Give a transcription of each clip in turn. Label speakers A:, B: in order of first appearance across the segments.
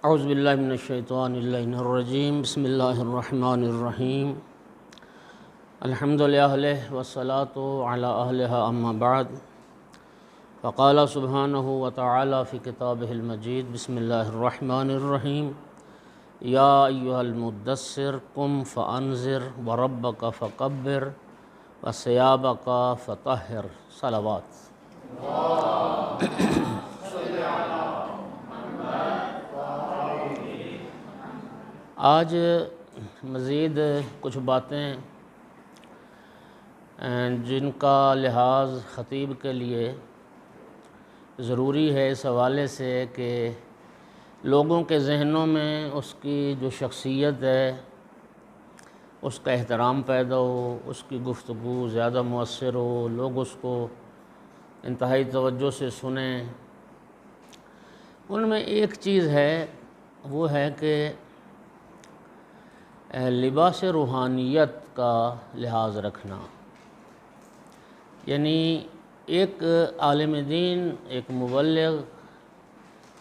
A: اعوذ باللہ من الشیطان اللعین الرجیم بسم اللہ الرحمن الرحیم الحمد للہ والصلاة علی اہلہا اما بعد فقال سبحانہ وتعالی فی کتابہ المجید بسم اللہ الرحمن الرحیم یا ایہا المدثر قم فانذر وربک فکبر وثیابک فطہر صلوات۔ آج مزید کچھ باتیں جن کا لحاظ خطیب کے لیے ضروری ہے اس حوالے سے کہ لوگوں کے ذہنوں میں اس کی جو شخصیت ہے اس کا احترام پیدا ہو، اس کی گفتگو زیادہ مؤثر ہو، لوگ اس کو انتہائی توجہ سے سنیں۔ ان میں ایک چیز ہے، وہ ہے کہ لباس روحانیت کا لحاظ رکھنا، یعنی ایک عالم دین، ایک مبلغ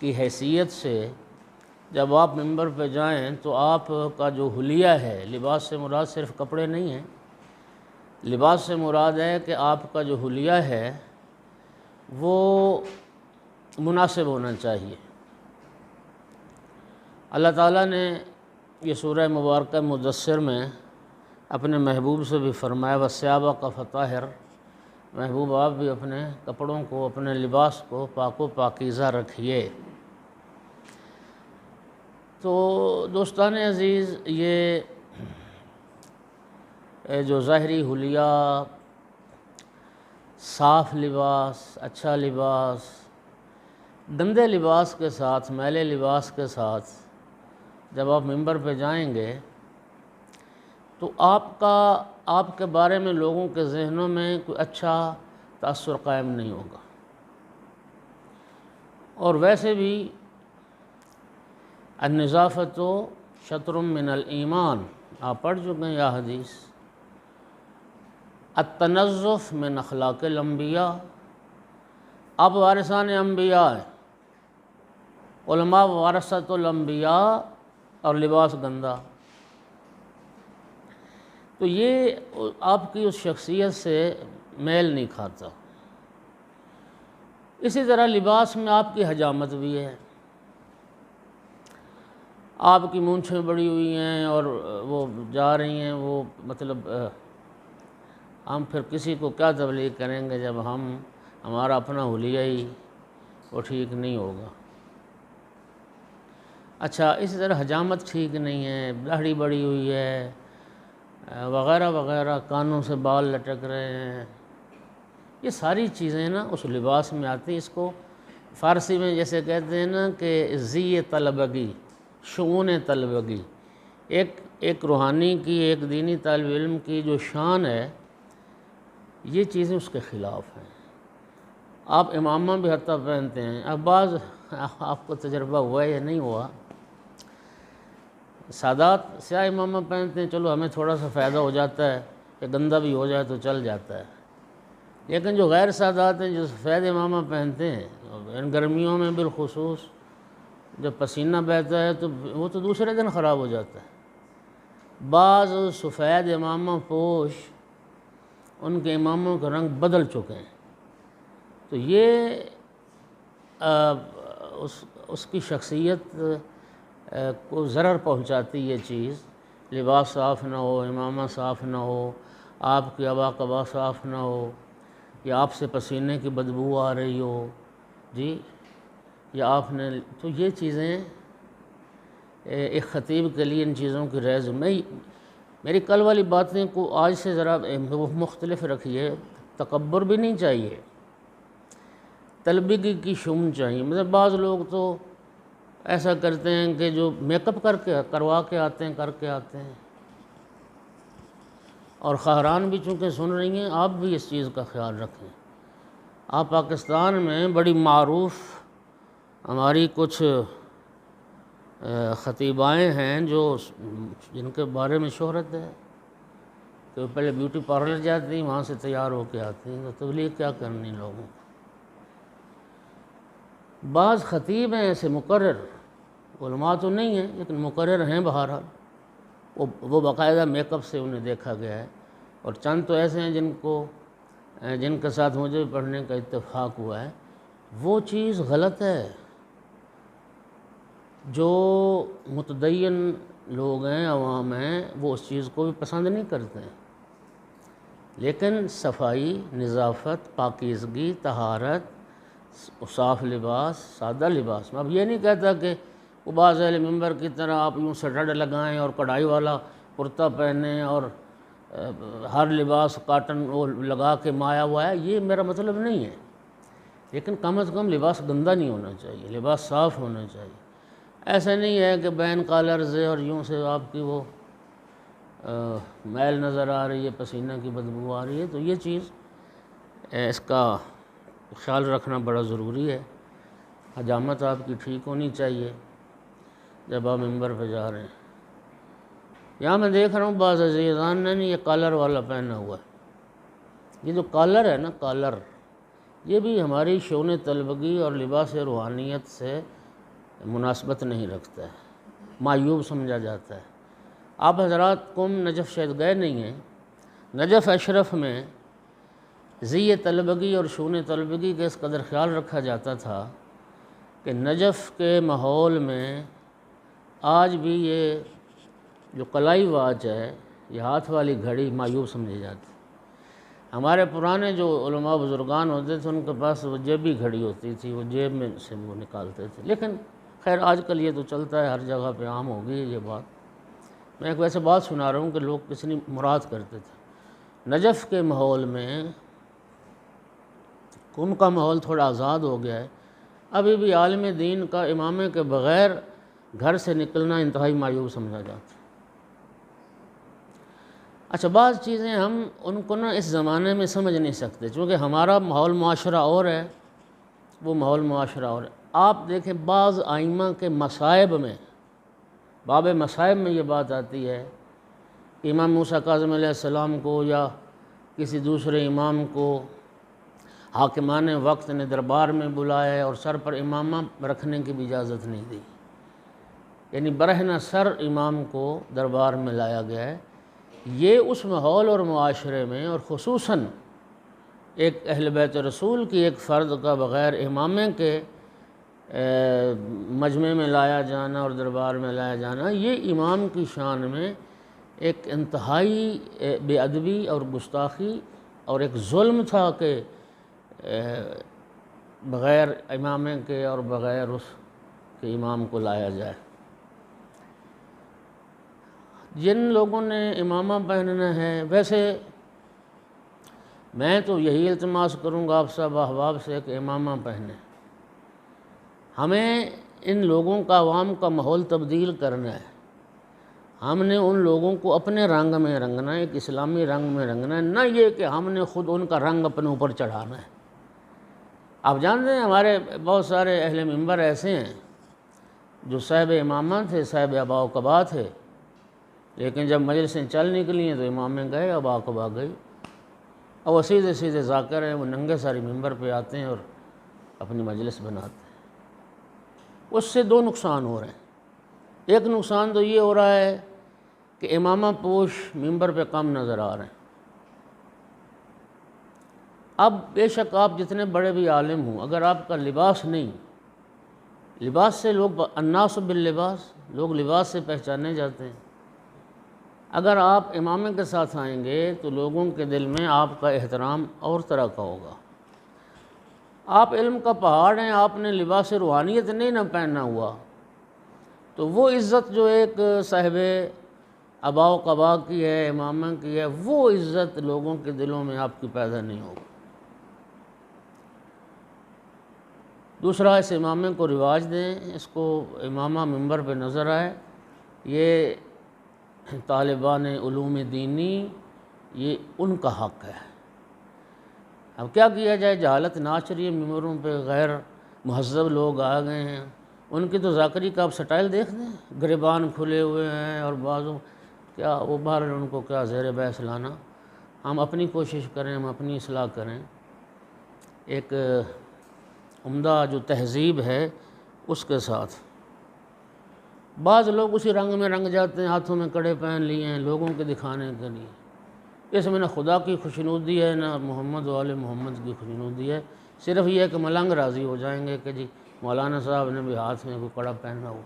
A: کی حیثیت سے جب آپ منبر پہ جائیں تو آپ کا جو حلیہ ہے، لباس سے مراد صرف کپڑے نہیں ہیں، لباس سے مراد ہے کہ آپ کا جو حلیہ ہے وہ مناسب ہونا چاہیے۔ اللہ تعالیٰ نے یہ سورہ مبارکہ مدثر میں اپنے محبوب سے بھی فرمایا وثیابک فطہر، محبوب آپ بھی اپنے کپڑوں کو، اپنے لباس کو پاک و پاکیزہ رکھیے۔ تو دوستان عزیز، یہ جو ظاہری حلیہ، صاف لباس، اچھا لباس، گندے لباس کے ساتھ، میلے لباس کے ساتھ جب آپ منبر پہ جائیں گے تو آپ کے بارے میں لوگوں کے ذہنوں میں کوئی اچھا تاثر قائم نہیں ہوگا۔ اور ویسے بھی النظافۃ شطر من الایمان، آپ پڑھ چکے ہیں یہ حدیث۔ التنظف من اخلاق الانبیاء، آپ وارثان انبیاء ہیں، علماء ورثۃ الانبیاء، اور لباس گندا، تو یہ آپ کی اس شخصیت سے میل نہیں کھاتا۔ اسی طرح لباس میں آپ کی حجامت بھی ہے، آپ کی مونچھیں بڑی ہوئی ہیں اور وہ جا رہی ہیں، وہ مطلب ہم پھر کسی کو کیا تبلیغ کریں گے جب ہمارا اپنا حلیہ ہی وہ ٹھیک نہیں ہوگا۔ اچھا، اسی طرح حجامت ٹھیک نہیں ہے، داڑھی بڑی ہوئی ہے وغیرہ وغیرہ، کانوں سے بال لٹک رہے ہیں، یہ ساری چیزیں نا اس لباس میں آتی ہیں۔ اس کو فارسی میں جیسے کہتے ہیں نا کہ زی طلبگی، شؤون طلبگی، ایک روحانی کی، ایک دینی طالب علم کی جو شان ہے، یہ چیزیں اس کے خلاف ہیں۔ آپ امامہ بھی حتیٰ پہنتے ہیں، اب بعض آپ کو تجربہ ہوا ہے یا نہیں ہوا، سادات سیاہ امامہ پہنتے ہیں، چلو ہمیں تھوڑا سا فائدہ ہو جاتا ہے کہ گندہ بھی ہو جائے تو چل جاتا ہے، لیکن جو غیر سادات ہیں، جو سفید امامہ پہنتے ہیں، ان گرمیوں میں بالخصوص جب پسینہ بہتا ہے تو وہ تو دوسرے دن خراب ہو جاتا ہے۔ بعض سفید امامہ پوش، ان کے اماموں کا رنگ بدل چکے ہیں، تو یہ اس کی شخصیت کو ضرر پہنچاتی یہ چیز۔ لباس صاف نہ ہو، امامہ صاف نہ ہو، آپ کی عبا قبا صاف نہ ہو، یا آپ سے پسینے کی بدبو آ رہی ہو، جی، یا آپ نے، تو یہ چیزیں ایک خطیب کے لیے ان چیزوں کی ریز میری کل والی باتیں کو آج سے ذرا مختلف رکھیے۔ تکبر بھی نہیں چاہیے، طلبگی کی شم چاہیے۔ مطلب بعض لوگ تو ایسا کرتے ہیں کہ جو میک اپ کروا کے آتے ہیں، اور خواہران بھی چونکہ سن رہی ہیں، آپ بھی اس چیز کا خیال رکھیں۔ آپ پاکستان میں بڑی معروف ہماری کچھ خطیبائیں ہیں جن کے بارے میں شہرت ہے کہ وہ پہلے بیوٹی پارلر جاتی ہیں، وہاں سے تیار ہو کے آتی ہیں، تو تبلیغ کیا کرنی لوگوں کو۔ بعض خطیب ہیں ایسے مقرر، علماء تو نہیں ہیں لیکن مقرر ہیں بہرحال، وہ باقاعدہ میک اپ سے انہیں دیکھا گیا ہے، اور چند تو ایسے ہیں جن کے ساتھ مجھے پڑھنے کا اتفاق ہوا ہے۔ وہ چیز غلط ہے۔ جو متدین لوگ ہیں، عوام ہیں، وہ اس چیز کو بھی پسند نہیں کرتے ہیں، لیکن صفائی، نظافت، پاکیزگی، طہارت، صاف لباس، سادہ لباس، میں اب یہ نہیں کہتا کہ وہ بعض اہل منبر کی طرح آپ یوں سٹڈ لگائیں اور کڑھائی والا کرتا پہنیں اور ہر لباس کاٹن وہ لگا کے مایا ہوا ہے، یہ میرا مطلب نہیں ہے، لیکن کم از کم لباس گندا نہیں ہونا چاہیے، لباس صاف ہونا چاہیے۔ ایسا نہیں ہے کہ بین کالرز ہے اور یوں سے آپ کی وہ میل نظر آ رہی ہے، پسینہ کی بدبو آ رہی ہے، تو یہ چیز اس کا خیال رکھنا بڑا ضروری ہے۔ حجامت آپ کی ٹھیک ہونی چاہیے جب آپ منبر پہ جا رہے ہیں۔ یہاں میں دیکھ رہا ہوں بعض عزیزان نے یہ کالر والا پہنا ہوا ہے۔ یہ جو کالر ہے نا، کالر، یہ بھی ہماری شؤون طلبگی اور لباس روحانیت سے مناسبت نہیں رکھتا ہے، معیوب سمجھا جاتا ہے۔ آپ حضرات قم نجف شاید گئے نہیں ہیں، نجف اشرف میں زی طلبگی اور شؤون طلبگی کے اس قدر خیال رکھا جاتا تھا کہ نجف کے ماحول میں آج بھی یہ جو کلائی واچ ہے، یہ ہاتھ والی گھڑی معیوب سمجھی جاتی۔ ہمارے پرانے جو علماء بزرگان ہوتے تھے ان کے پاس وہ جیبی گھڑی ہوتی تھی، وہ جیب میں سے وہ نکالتے تھے، لیکن خیر آج کل یہ تو چلتا ہے، ہر جگہ پہ عام ہو گئی ہے یہ بات۔ میں ایک ویسے بات سنا رہا ہوں کہ لوگ کتنی مراد کرتے تھے۔ نجف کے ماحول میں، قم کا ماحول تھوڑا آزاد ہو گیا ہے، ابھی بھی عالم دین کا امامے کے بغیر گھر سے نکلنا انتہائی معیوب سمجھا جاتا ہے۔ اچھا، بعض چیزیں ہم ان کو نا اس زمانے میں سمجھ نہیں سکتے، چونکہ ہمارا ماحول معاشرہ اور ہے، وہ ماحول معاشرہ اور ہے۔ آپ دیکھیں بعض ائمہ کے مصائب میں، باب مصائب میں یہ بات آتی ہے کہ امام موسیٰ کاظم علیہ السلام کو یا کسی دوسرے امام کو حاکمان وقت نے دربار میں بلایا اور سر پر امامہ رکھنے کی بھی اجازت نہیں دی، یعنی برہنہ سر امام کو دربار میں لایا گیا ہے۔ یہ اس ماحول اور معاشرے میں، اور خصوصاً ایک اہل بیت رسول کی ایک فرد کا بغیر امامے کے مجمع میں لایا جانا اور دربار میں لایا جانا، یہ امام کی شان میں ایک انتہائی بے ادبی اور گستاخی اور ایک ظلم تھا کہ بغیر امامے کے اور بغیر اس کے امام کو لایا جائے۔ جن لوگوں نے امامہ پہننا ہے، ویسے میں تو یہی التماس کروں گا آپ سب احباب سے کہ امامہ پہنیں۔ ہمیں ان لوگوں کا، عوام کا ماحول تبدیل کرنا ہے۔ ہم نے ان لوگوں کو اپنے رنگ میں رنگنا ہے، ایک اسلامی رنگ میں رنگنا ہے، نہ یہ کہ ہم نے خود ان کا رنگ اپنے اوپر چڑھانا ہے۔ آپ جانتے ہیں ہمارے بہت سارے اہل منبر ایسے ہیں جو صاحب امامہ تھے، صاحب ابا و قبا تھے، لیکن جب مجلسیں چل نکلی ہیں تو امامیں گئے، ابا و قبا گئی، اور وہ سیدھے سیدھے ذاکر ہیں، وہ ننگے ساری منبر پہ آتے ہیں اور اپنی مجلس بناتے ہیں۔ اس سے دو نقصان ہو رہے ہیں۔ ایک نقصان تو یہ ہو رہا ہے کہ امامہ پوش منبر پہ کم نظر آ رہے ہیں۔ اب بے شک آپ جتنے بڑے بھی عالم ہوں، اگر آپ کا لباس نہیں، لباس سے لوگ، الناس باللباس، لوگ لباس سے پہچانے جاتے ہیں، اگر آپ امامے کے ساتھ آئیں گے تو لوگوں کے دل میں آپ کا احترام اور طرح کا ہوگا۔ آپ علم کا پہاڑ ہیں، آپ نے لباس روحانیت نہیں نہ پہننا ہوا، تو وہ عزت جو ایک صاحب ابا و قبا کی ہے، امامہ کی ہے، وہ عزت لوگوں کے دلوں میں آپ کی پیدا نہیں ہوگی۔ دوسرا، اس امامے کو رواج دیں، اس کو امامہ منبر پہ نظر آئے، یہ طالبان علوم دینی، یہ ان کا حق ہے۔ اب کیا کیا جائے، جہالت ناچ رہی ہے ممبروں پہ، غیر مہذب لوگ آ گئے ہیں، ان کی تو ذاکری کا آپ سٹائل دیکھ دیں، گریبان کھلے ہوئے ہیں اور بازو کیا، وہ باہر ان کو کیا زیر بحث لانا۔ ہم اپنی کوشش کریں، ہم اپنی اصلاح کریں، ایک عمدہ جو تہذیب ہے اس کے ساتھ۔ بعض لوگ اسی رنگ میں رنگ جاتے ہیں، ہاتھوں میں کڑے پہن لیے ہیں لوگوں کے دکھانے کے لیے۔ اس میں نہ خدا کی خوشنودی ہے نہ محمد و آل محمد کی خوشنودی ہے، صرف یہ ہے کہ ملنگ راضی ہو جائیں گے کہ جی مولانا صاحب نے بھی ہاتھ میں کوئی کڑا پہنا ہوا،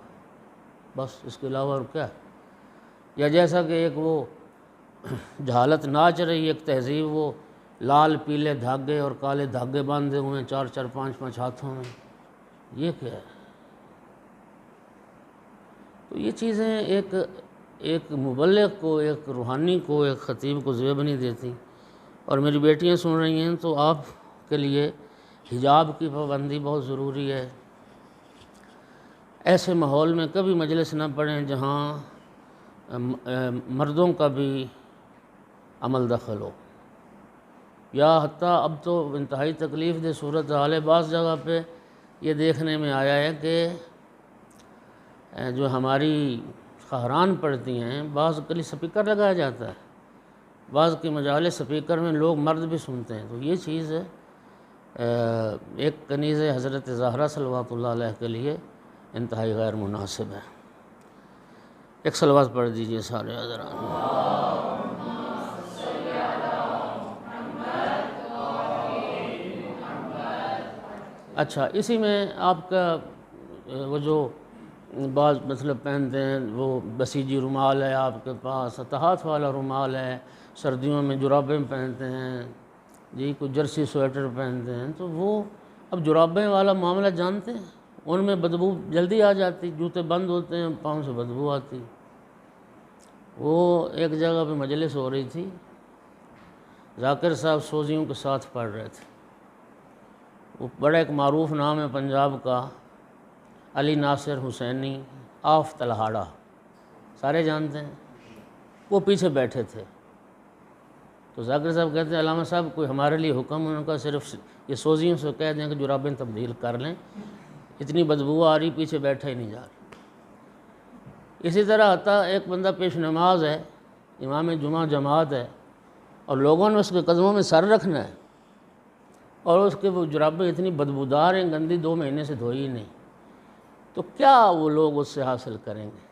A: بس اس کے علاوہ اور کیا۔ یا جیسا کہ ایک وہ جہالت ناچ رہی، ایک تہذیب، وہ لال پیلے دھاگے اور کالے دھاگے باندھے ہوئے ہیں 4 5 5 ہاتھوں میں، یہ کیا ہے؟ تو یہ چیزیں ایک مبلغ کو، ایک روحانی کو، ایک خطیب کو زیب نہیں دیتی۔ اور میری بیٹیاں سن رہی ہیں تو آپ کے لیے حجاب کی پابندی بہت ضروری ہے۔ ایسے ماحول میں کبھی مجلس نہ پڑھیں جہاں مردوں کا بھی عمل دخل ہو، یا حتیٰ اب تو انتہائی تکلیف دہ صورتحال ہے، بعض جگہ پہ یہ دیکھنے میں آیا ہے کہ جو ہماری خہران پڑتی ہیں، بعض کے لیے سپیکر لگایا جاتا ہے، بعض کے مجالس سپیکر میں لوگ مرد بھی سنتے ہیں، تو یہ چیز ایک کنیز حضرت زہرا صلوات اللہ علیہ کے لیے انتہائی غیر مناسب ہے۔ ایک صلوات پڑھ دیجئے سارے حضرات۔ اچھا، اسی میں آپ کا وہ جو بعض مطلب پہنتے ہیں وہ بسیجی رومال ہے آپ کے پاس، ہاتھ والا رومال ہے، سردیوں میں جرابیں پہنتے ہیں جی، کوئی جرسی سویٹر پہنتے ہیں، تو وہ اب جرابیں والا معاملہ جانتے ہیں، ان میں بدبو جلدی آ جاتی، جوتے بند ہوتے ہیں، پاؤں سے بدبو آتی۔ وہ ایک جگہ پہ مجلس ہو رہی تھی، ذاکر صاحب سوزیوں کے ساتھ پڑھ رہے تھے، وہ بڑا ایک معروف نام ہے پنجاب کا، علی ناصر حسینی آف تلہاڑا، سارے جانتے ہیں، وہ پیچھے بیٹھے تھے۔ تو ذاکر صاحب کہتے ہیں علامہ صاحب کوئی ہمارے لیے حکم، ان کا صرف یہ سوزیوں سے کہہ دیں کہ جرابیں تبدیل کر لیں، اتنی بدبو آ رہی، پیچھے بیٹھا ہی نہیں جا رہا۔ اسی طرح آتا ایک بندہ پیش نماز ہے، امام جمعہ جماعت ہے، اور لوگوں نے اس کے قدموں میں سر رکھنا ہے، اور اس کے وہ جرابیں اتنی بدبودار ہیں، گندی 2 مہینے سے دھوئی نہیں، تو کیا وہ لوگ اس سے حاصل کریں گے؟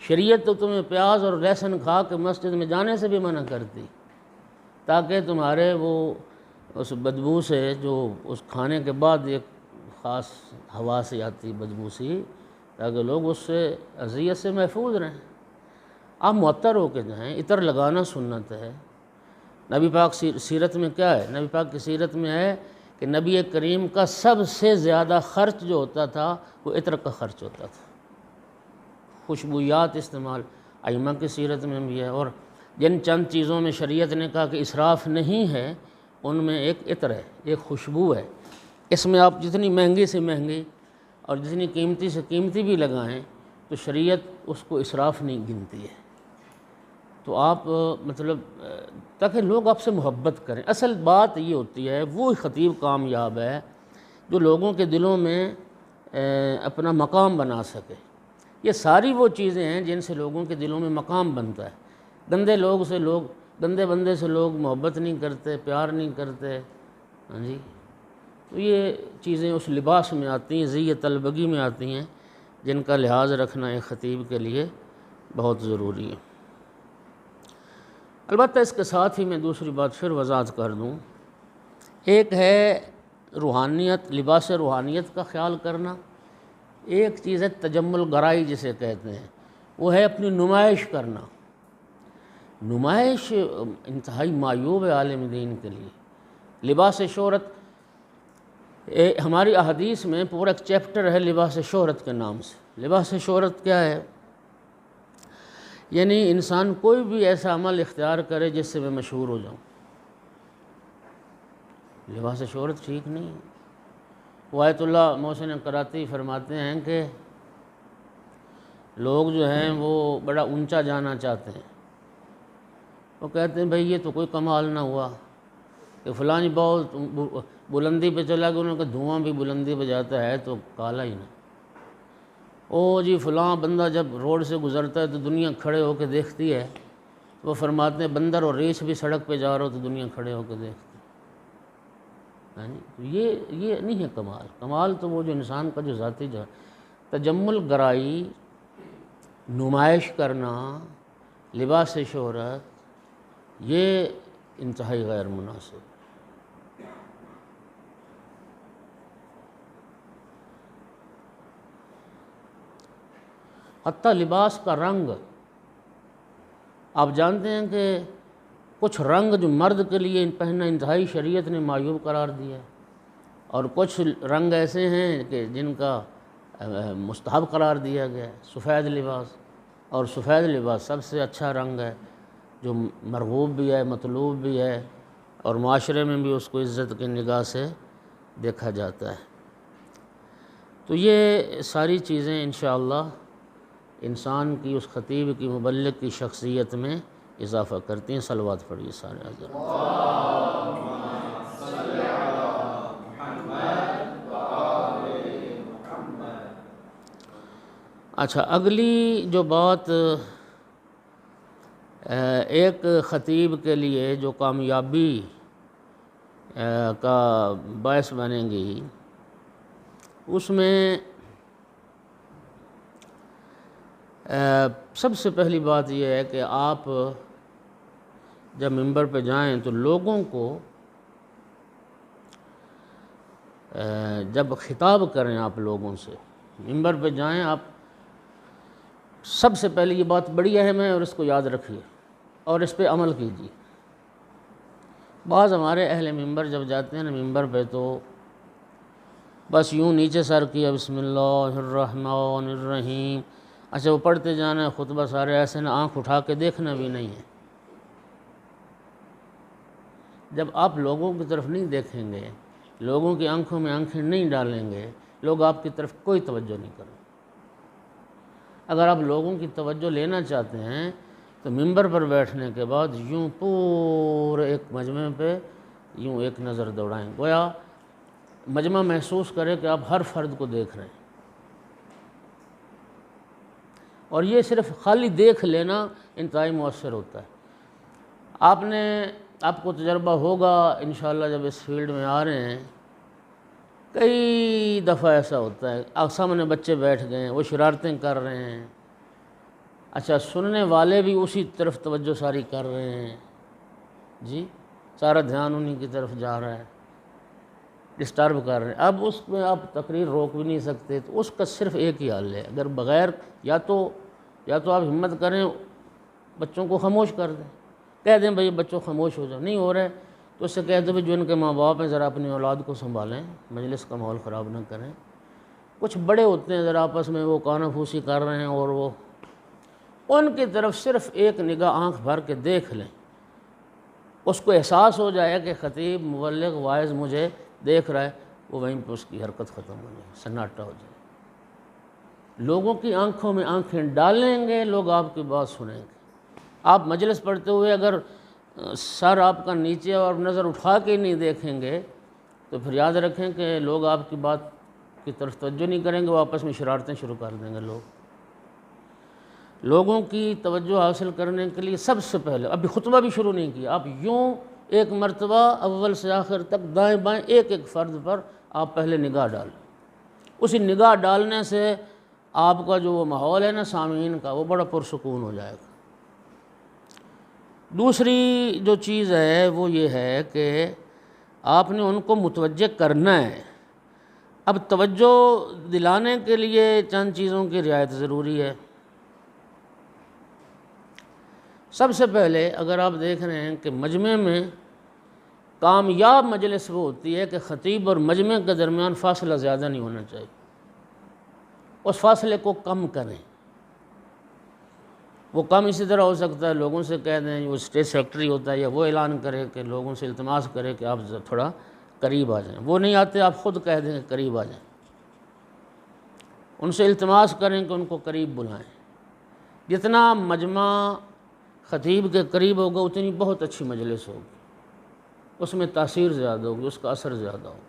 A: شریعت تو تمہیں پیاز اور لہسن کھا کے مسجد میں جانے سے بھی منع کرتی، تاکہ تمہارے وہ اس بدبو سے، جو اس کھانے کے بعد ایک خاص ہوا سے آتی بدبو سی، تاکہ لوگ اس سے اذیت سے محفوظ رہیں۔ آپ معطر ہو کے جائیں، عطر لگانا سنت ہے۔ نبی پاک سیرت میں کیا ہے؟ نبی پاک کی سیرت میں ہے کہ نبی کریم کا سب سے زیادہ خرچ جو ہوتا تھا وہ عطر کا خرچ ہوتا تھا، خوشبویات استعمال ائمہ کی سیرت میں بھی ہے۔ اور جن چند چیزوں میں شریعت نے کہا کہ اسراف نہیں ہے، ان میں ایک عطر ہے، ایک خوشبو ہے، اس میں آپ جتنی مہنگی سے مہنگی اور جتنی قیمتی سے قیمتی بھی لگائیں تو شریعت اس کو اسراف نہیں گنتی ہے۔ تو آپ مطلب تاکہ لوگ آپ سے محبت کریں، اصل بات یہ ہوتی ہے، وہ خطیب کامیاب ہے جو لوگوں کے دلوں میں اپنا مقام بنا سکے۔ یہ ساری وہ چیزیں ہیں جن سے لوگوں کے دلوں میں مقام بنتا ہے۔ گندے بندے سے لوگ محبت نہیں کرتے، پیار نہیں کرتے، ہاں جی، تو یہ چیزیں اس لباس میں آتی ہیں، زی طلبگی میں آتی ہیں، جن کا لحاظ رکھنا ایک خطیب کے لیے بہت ضروری ہے۔ البتہ اس کے ساتھ ہی میں دوسری بات پھر وضاحت کر دوں، ایک ہے روحانیت، لباس روحانیت کا خیال کرنا، ایک چیز ہے تجمل گرائی جسے کہتے ہیں، وہ ہے اپنی نمائش کرنا۔ نمائش انتہائی معیوب ہے عالم دین کے لیے۔ لباس شہرت، ہماری احادیث میں پورا ایک چیپٹر ہے لباس شہرت کے نام سے۔ لباس شہرت کیا ہے؟ یعنی انسان کوئی بھی ایسا عمل اختیار کرے جس سے میں مشہور ہو جاؤں، لباس شہرت ٹھیک نہیں ہے۔ وہ آیت اللہ محسن کراتی فرماتے ہیں کہ لوگ جو ہیں وہ بڑا اونچا جانا چاہتے ہیں، وہ کہتے ہیں بھئی یہ تو کوئی کمال نہ ہوا کہ فلاں جی بہت بلندی پہ چلا گیا، انہوں نے کہا دھواں بھی بلندی پہ جاتا ہے تو کالا ہی نہ۔ او جی فلاں بندہ جب روڈ سے گزرتا ہے تو دنیا کھڑے ہو کے دیکھتی ہے، وہ فرماتے ہیں بندر اور ریچھ بھی سڑک پہ جا رہا ہو تو دنیا کھڑے ہو کے دیکھتی ہے۔ تو یہ نہیں ہے کمال۔ کمال تو وہ جو انسان کا جو ذاتی تجمل گرائی نمائش کرنا، لباس شہرت، یہ انتہائی غیر مناسب۔ حتیٰ لباس کا رنگ، آپ جانتے ہیں کہ کچھ رنگ جو مرد کے لیے پہننا انتہائی شریعت نے معیوب قرار دیا ہے، اور کچھ رنگ ایسے ہیں کہ جن کا مستحب قرار دیا گیا ہے۔ سفید لباس، اور سفید لباس سب سے اچھا رنگ ہے جو مرغوب بھی ہے، مطلوب بھی ہے، اور معاشرے میں بھی اس کو عزت کی نگاہ سے دیکھا جاتا ہے۔ تو یہ ساری چیزیں انشاءاللہ انسان کی، اس خطیب کی، مبلغ کی شخصیت میں اضافہ کرتی ہیں۔ صلوات پڑھیے سارے حضرات۔ اچھا، اگلی جو بات ایک خطیب کے لیے جو کامیابی کا باعث بنے گی، اس میں سب سے پہلی بات یہ ہے کہ آپ جب منبر پہ جائیں تو لوگوں کو جب خطاب کریں، آپ لوگوں سے منبر پہ جائیں، آپ سب سے پہلے یہ بات بڑی اہم ہے اور اس کو یاد رکھیے اور اس پہ عمل کیجیے۔ بعض ہمارے اہل منبر جب جاتے ہیں نا منبر پہ، تو بس یوں نیچے سر کیا، بسم اللہ الرحمن الرحیم، اچھا وہ پڑھتے جانا ہے خطبہ، سارے ایسے نہ آنکھ اٹھا کے دیکھنا بھی نہیں ہے۔ جب آپ لوگوں کی طرف نہیں دیکھیں گے، لوگوں کی آنکھوں میں آنکھیں نہیں ڈالیں گے، لوگ آپ کی طرف کوئی توجہ نہیں کریں۔ اگر آپ لوگوں کی توجہ لینا چاہتے ہیں تو منبر پر بیٹھنے کے بعد یوں پورے ایک مجمع پہ یوں ایک نظر دوڑائیں، گویا مجمع محسوس کرے کہ آپ ہر فرد کو دیکھ رہے ہیں۔ اور یہ صرف خالی دیکھ لینا انتہائی مؤثر ہوتا ہے۔ آپ کو تجربہ ہوگا انشاءاللہ جب اس فیلڈ میں آ رہے ہیں، کئی دفعہ ایسا ہوتا ہے سامنے بچے بیٹھ گئے ہیں، وہ شرارتیں کر رہے ہیں، اچھا سننے والے بھی اسی طرف توجہ ساری کر رہے ہیں، جی سارا دھیان انہی کی طرف جا رہا ہے، ڈسٹرب کر رہے ہیں۔ اب اس میں آپ تقریر روک بھی نہیں سکتے، تو اس کا صرف ایک ہی حل ہے، اگر بغیر یا تو آپ ہمت کریں بچوں کو خاموش کر دیں، کہہ دیں بھئی بچوں خاموش ہو جاؤ، نہیں ہو رہے تو اس سے کہہ دیں جو ان کے ماں باپ ہیں ذرا اپنی اولاد کو سنبھالیں، مجلس کا ماحول خراب نہ کریں۔ کچھ بڑے ہوتے ہیں ذرا آپس میں وہ کانا پھوسی کر رہے ہیں، اور وہ ان کی طرف صرف ایک نگاہ آنکھ بھر کے دیکھ لیں، اس کو احساس ہو جائے کہ خطیب، مبلغ، واعظ مجھے دیکھ رہا ہے، وہ وہیں پہ اس کی حرکت ختم ہو جائے، سناٹا ہو جائے۔ لوگوں کی آنکھوں میں آنکھیں ڈالیں گے، لوگ آپ کی بات سنیں گے۔ آپ مجلس پڑھتے ہوئے اگر سر آپ کا نیچے اور نظر اٹھا کے نہیں دیکھیں گے تو پھر یاد رکھیں کہ لوگ آپ کی بات کی طرف توجہ نہیں کریں گے، وہ آپس میں شرارتیں شروع کر دیں گے۔ لوگوں کی توجہ حاصل کرنے کے لیے سب سے پہلے، ابھی خطبہ بھی شروع نہیں کیا، آپ یوں ایک مرتبہ اول سے آخر تک دائیں بائیں ایک ایک فرد پر آپ پہلے نگاہ ڈالیں۔ اسی نگاہ ڈالنے سے آپ کا جو وہ ماحول ہے نا سامعین کا، وہ بڑا پرسکون ہو جائے گا۔ دوسری جو چیز ہے وہ یہ ہے کہ آپ نے ان کو متوجہ کرنا ہے۔ اب توجہ دلانے کے لیے چند چیزوں کی رعایت ضروری ہے۔ سب سے پہلے اگر آپ دیکھ رہے ہیں کہ مجمع میں کامیاب مجلس وہ ہوتی ہے کہ خطیب اور مجمع کے درمیان فاصلہ زیادہ نہیں ہونا چاہیے، اس فاصلے کو کم کریں۔ وہ کم اسی طرح ہو سکتا ہے لوگوں سے کہہ دیں، وہ اسٹیج سیکرٹری ہوتا ہے یا وہ اعلان کرے کہ لوگوں سے التماس کرے کہ آپ تھوڑا قریب آ جائیں، وہ نہیں آتے آپ خود کہہ دیں کہ قریب آ جائیں، ان سے التماس کریں کہ ان کو قریب بلائیں۔ جتنا مجمع خطیب کے قریب ہوگا اتنی بہت اچھی مجلس ہوگی، اس میں تاثیر زیادہ ہوگی، اس کا اثر زیادہ ہوگا۔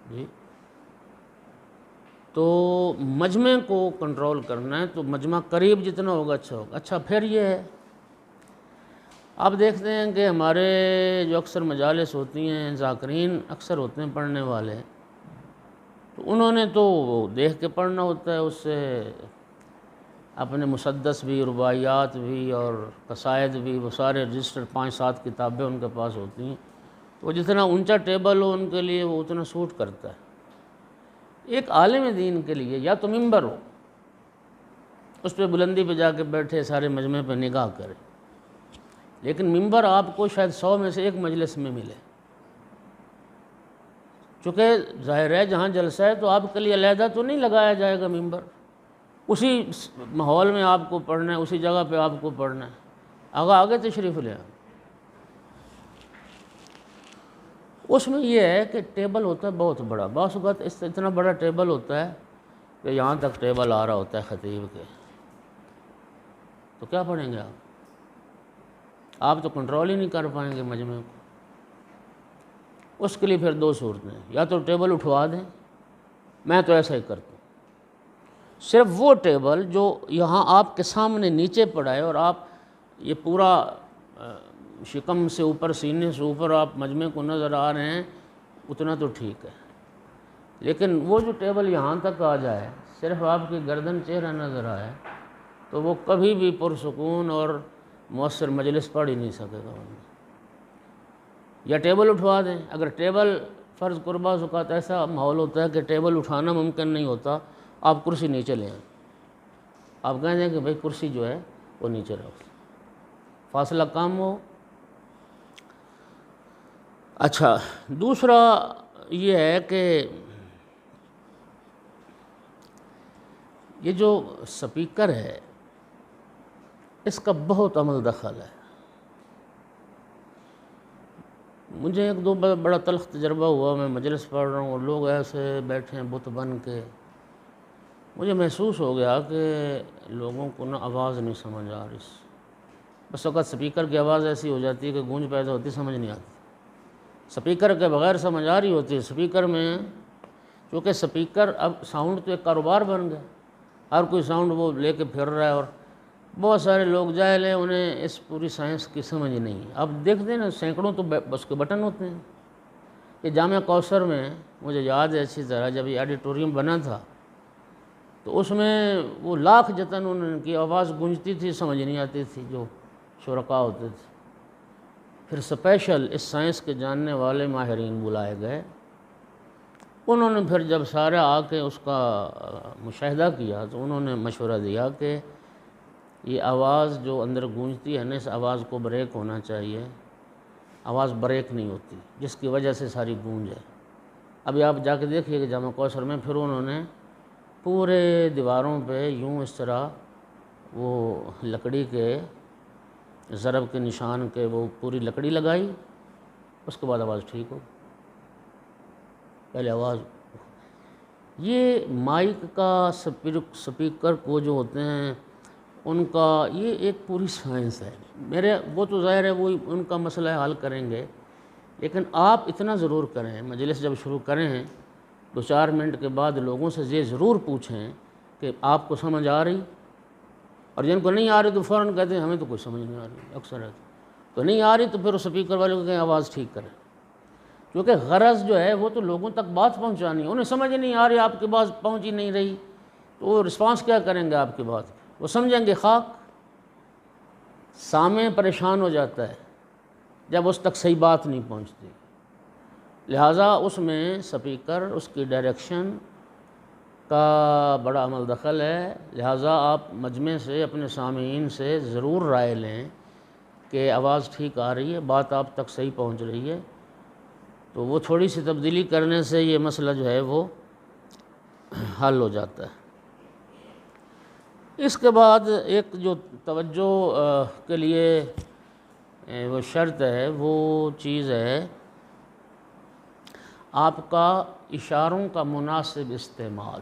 A: جی تو مجمع کو کنٹرول کرنا ہے تو مجمع قریب جتنا ہوگا اچھا ہوگا۔ اچھا پھر یہ ہے، آپ دیکھتے ہیں کہ ہمارے جو اکثر مجالس ہوتی ہیں، ذاکرین اکثر ہوتے ہیں پڑھنے والے، تو انہوں نے تو دیکھ کے پڑھنا ہوتا ہے، اس سے اپنے مسدس بھی، رباعیات بھی اور قصائد بھی، وہ سارے رجسٹر 5-7 کتابیں ان کے پاس ہوتی ہیں، تو جتنا اونچا ٹیبل ہو ان کے لیے وہ اتنا سوٹ کرتا ہے۔ ایک عالم دین کے لیے یا تو ممبر ہو، اس پہ بلندی پہ جا کے بیٹھے سارے مجمع پہ نگاہ کرے، لیکن ممبر آپ کو شاید 100 میں سے ایک مجلس میں ملے، چونکہ ظاہر ہے جہاں جلسہ ہے تو آپ کے لیے علیحدہ تو نہیں لگایا جائے گا ممبر، اسی ماحول میں آپ کو پڑھنا ہے، اسی جگہ پہ آپ کو پڑھنا ہے، آگے تشریف لے آئیں۔ اس میں یہ ہے کہ ٹیبل ہوتا ہے بہت بڑا، بعض اوقات اتنا بڑا ٹیبل ہوتا ہے کہ یہاں تک ٹیبل آ رہا ہوتا ہے خطیب کے، تو کیا پڑھیں گے آپ تو کنٹرول ہی نہیں کر پائیں گے مجمع کو۔ اس کے لیے پھر 2 صورتیں، یا تو ٹیبل اٹھوا دیں، میں تو ایسا ہی کرتا ہوں، صرف وہ ٹیبل جو یہاں آپ کے سامنے نیچے پڑا ہے اور آپ یہ پورا شکم سے اوپر، سینے سے اوپر آپ مجمع کو نظر آ رہے ہیں، اتنا تو ٹھیک ہے، لیکن وہ جو ٹیبل یہاں تک آ جائے، صرف آپ کی گردن چہرہ نظر آئے، تو وہ کبھی بھی پرسکون اور مؤثر مجلس پڑھ ہی نہیں سکے گا۔ یا ٹیبل اٹھوا دیں، اگر ٹیبل فرض قربہ اوقات ایسا ماحول ہوتا ہے کہ ٹیبل اٹھانا ممکن نہیں ہوتا، آپ کرسی نیچے لے آئیں، آپ کہیں دیں کہ بھئی کرسی جو ہے وہ نیچے رکھ، فاصلہ کم ہو۔ اچھا، دوسرا یہ ہے کہ یہ جو سپیکر ہے اس کا بہت عمل دخل ہے۔ مجھے 1-2 بڑا تلخ تجربہ ہوا، میں مجلس پڑھ رہا ہوں اور لوگ ایسے بیٹھے ہیں بت بن کے، مجھے محسوس ہو گیا کہ لوگوں کو نا آواز نہیں سمجھ آ رہی، بس وقت سپیکر کی آواز ایسی ہو جاتی ہے کہ گونج پیدا ہوتی، سمجھ نہیں آتی، سپیکر کے بغیر سمجھ آ رہی ہوتی ہے۔ سپیکر میں چونکہ سپیکر اب ساؤنڈ تو ایک کاروبار بن گیا، ہر کوئی ساؤنڈ وہ لے کے پھر رہا ہے، اور بہت سارے لوگ جاہل ہیں، انہیں اس پوری سائنس کی سمجھ نہیں ہے۔ اب دیکھتے ہیں نا سینکڑوں تو بس کے بٹن ہوتے ہیں۔ یہ جامعہ کوثر میں مجھے یاد ہے اچھی طرح، جب یہ آڈیٹوریم بنا تھا تو اس میں وہ لاکھ جتن ان کی آواز گونجتی تھی، سمجھ نہیں آتی تھی جو شرکاء ہوتے تھے۔ پھر اسپیشل اس سائنس کے جاننے والے ماہرین بلائے گئے، انہوں نے پھر جب سارا آ کے اس کا مشاہدہ کیا تو انہوں نے مشورہ دیا کہ یہ آواز جو اندر گونجتی ہے نا، اس آواز کو بریک ہونا چاہیے، آواز بریک نہیں ہوتی، جس کی وجہ سے ساری گونج ہے۔ ابھی آپ جا کے دیکھیے کہ جامعہ کوثر میں پھر انہوں نے پورے دیواروں پہ یوں اس طرح وہ لکڑی کے ضرب کے نشان کے وہ پوری لکڑی لگائی، اس کے بعد آواز ٹھیک ہو۔ پہلے آواز یہ مائک کا سپیکر کو جو ہوتے ہیں ان کا یہ ایک پوری سائنس ہے۔ وہ تو ظاہر ہے وہ ان کا مسئلہ حل کریں گے، لیکن آپ اتنا ضرور کریں، مجلس جب شروع کریں 2-4 منٹ کے بعد لوگوں سے یہ ضرور پوچھیں کہ آپ کو سمجھ آ رہی، اور جن کو نہیں آ رہی تو فوراً کہتے ہیں ہمیں تو کوئی سمجھ نہیں آ رہی، اکثر ہے تو نہیں آ رہی، تو پھر اس سپیکر والے کو کہیں آواز ٹھیک کریں، کیونکہ غرض جو ہے وہ تو لوگوں تک بات پہنچانی ہے، انہیں سمجھ نہیں آ رہی، آپ کی بات پہنچ ہی نہیں رہی، تو وہ رسپانس کیا کریں گے آپ کی بات؟ وہ سمجھیں گے خاک۔ سامع پریشان ہو جاتا ہے جب اس تک صحیح بات نہیں پہنچتی، لہٰذا اس میں سپیکر، اس کی ڈائریکشن کا بڑا عمل دخل ہے۔ لہٰذا آپ مجمع سے، اپنے سامعین سے ضرور رائے لیں کہ آواز ٹھیک آ رہی ہے، بات آپ تک صحیح پہنچ رہی ہے، تو وہ تھوڑی سی تبدیلی کرنے سے یہ مسئلہ جو ہے وہ حل ہو جاتا ہے۔ اس کے بعد ایک جو توجہ کے لیے وہ شرط ہے، وہ چیز ہے آپ کا اشاروں کا مناسب استعمال۔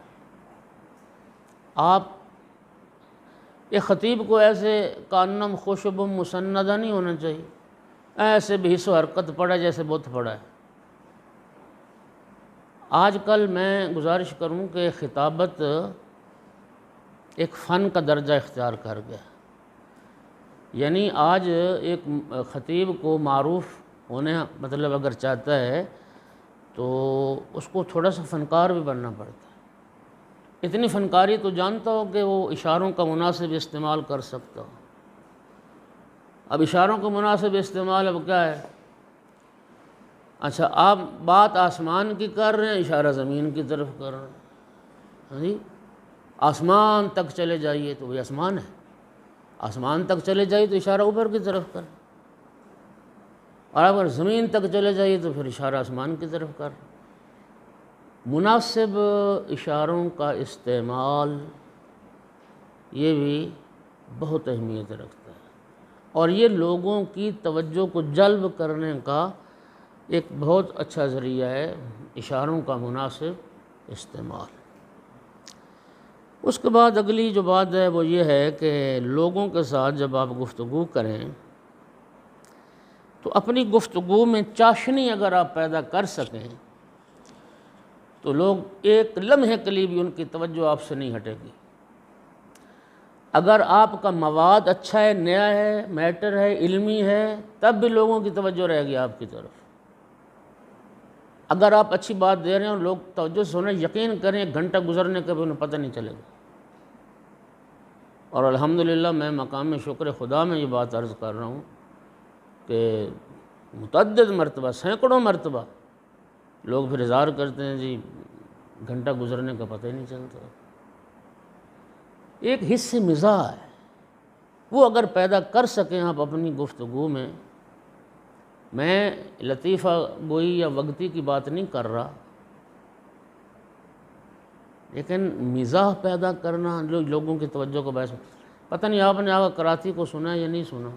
A: آپ ایک خطیب کو ایسے کانم خوشب مسندہ نہیں ہونا چاہیے، ایسے بھی حص و حرکت پڑا جیسے بت پڑا ہے۔ آج کل میں گزارش کروں کہ خطابت ایک فن کا درجہ اختیار کر گیا، یعنی آج ایک خطیب کو معروف ہونے مطلب اگر چاہتا ہے تو اس کو تھوڑا سا فنکار بھی بننا پڑتا ہے۔ اتنی فنکاری تو جانتا ہو کہ وہ اشاروں کا مناسب استعمال کر سکتا ہو۔ اب اشاروں کا مناسب استعمال اب کیا ہے؟ اچھا آپ بات آسمان کی کر رہے ہیں، اشارہ زمین کی طرف کر رہے ہیں، ہاں جی، آسمان تک چلے جائیے تو وہ آسمان ہے، آسمان تک چلے جائیے تو اشارہ اوپر کی طرف کر، اور اگر زمین تک چلے جائیے تو پھر اشارہ آسمان کی طرف کر۔ مناسب اشاروں کا استعمال یہ بھی بہت اہمیت رکھتا ہے، اور یہ لوگوں کی توجہ کو جلب کرنے کا ایک بہت اچھا ذریعہ ہے، اشاروں کا مناسب استعمال۔ اس کے بعد اگلی جو بات ہے وہ یہ ہے کہ لوگوں کے ساتھ جب آپ گفتگو کریں تو اپنی گفتگو میں چاشنی اگر آپ پیدا کر سکیں تو لوگ ایک لمحے کے لیے بھی ان کی توجہ آپ سے نہیں ہٹے گی۔ اگر آپ کا مواد اچھا ہے، نیا ہے، میٹر ہے، علمی ہے، تب بھی لوگوں کی توجہ رہے گی آپ کی طرف۔ اگر آپ اچھی بات دے رہے ہیں اور لوگ توجہ سے سنیں، یقین کریں ایک گھنٹہ گزرنے کا بھی انہیں پتہ نہیں چلے گا۔ اور الحمدللہ میں مقام شکر خدا میں یہ بات عرض کر رہا ہوں کہ متعدد مرتبہ، سینکڑوں مرتبہ لوگ پھر اظہار کرتے ہیں جی گھنٹہ گزرنے کا پتہ ہی نہیں چلتا۔ ایک حص مزاح ہے، وہ اگر پیدا کر سکیں آپ اپنی گفتگو میں لطیفہ گوئی یا وگتی کی بات نہیں کر رہا، لیکن مزاح پیدا کرنا لوگوں کی توجہ کو باعث، پتہ نہیں آپ نے آغا کراتی کو سنا یا نہیں سنا۔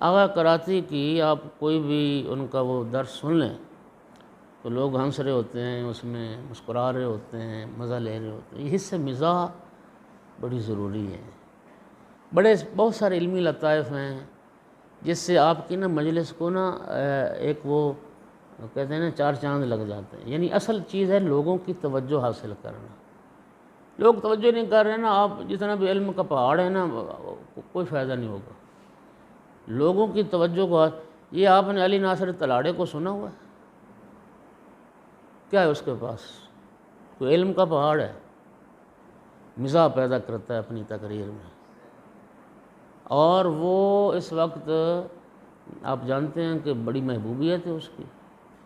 A: آغا کراتی کی آپ کوئی بھی ان کا وہ درس سن لیں تو لوگ ہنس رہے ہوتے ہیں، اس میں مسکرا رہے ہوتے ہیں، مزہ لے رہے ہوتے ہیں۔ یہ حصہ مزاح بڑی ضروری ہے۔ بہت سارے علمی لطائف ہیں جس سے آپ کی مجلس کو ایک وہ کہتے ہیں چار چاند لگ جاتے ہیں۔ یعنی اصل چیز ہے لوگوں کی توجہ حاصل کرنا۔ لوگ توجہ نہیں کر رہے آپ جتنا بھی علم کا پہاڑ ہے کوئی فائدہ نہیں ہوگا۔ لوگوں کی توجہ کو، یہ آپ نے علی ناصر تلاڑے کو سنا ہوا ہے؟ کیا ہے اس کے پاس؟ کوئی علم کا پہاڑ ہے، مزاح پیدا کرتا ہے اپنی تقریر میں، اور وہ اس وقت آپ جانتے ہیں کہ بڑی محبوبیت ہے اس کی،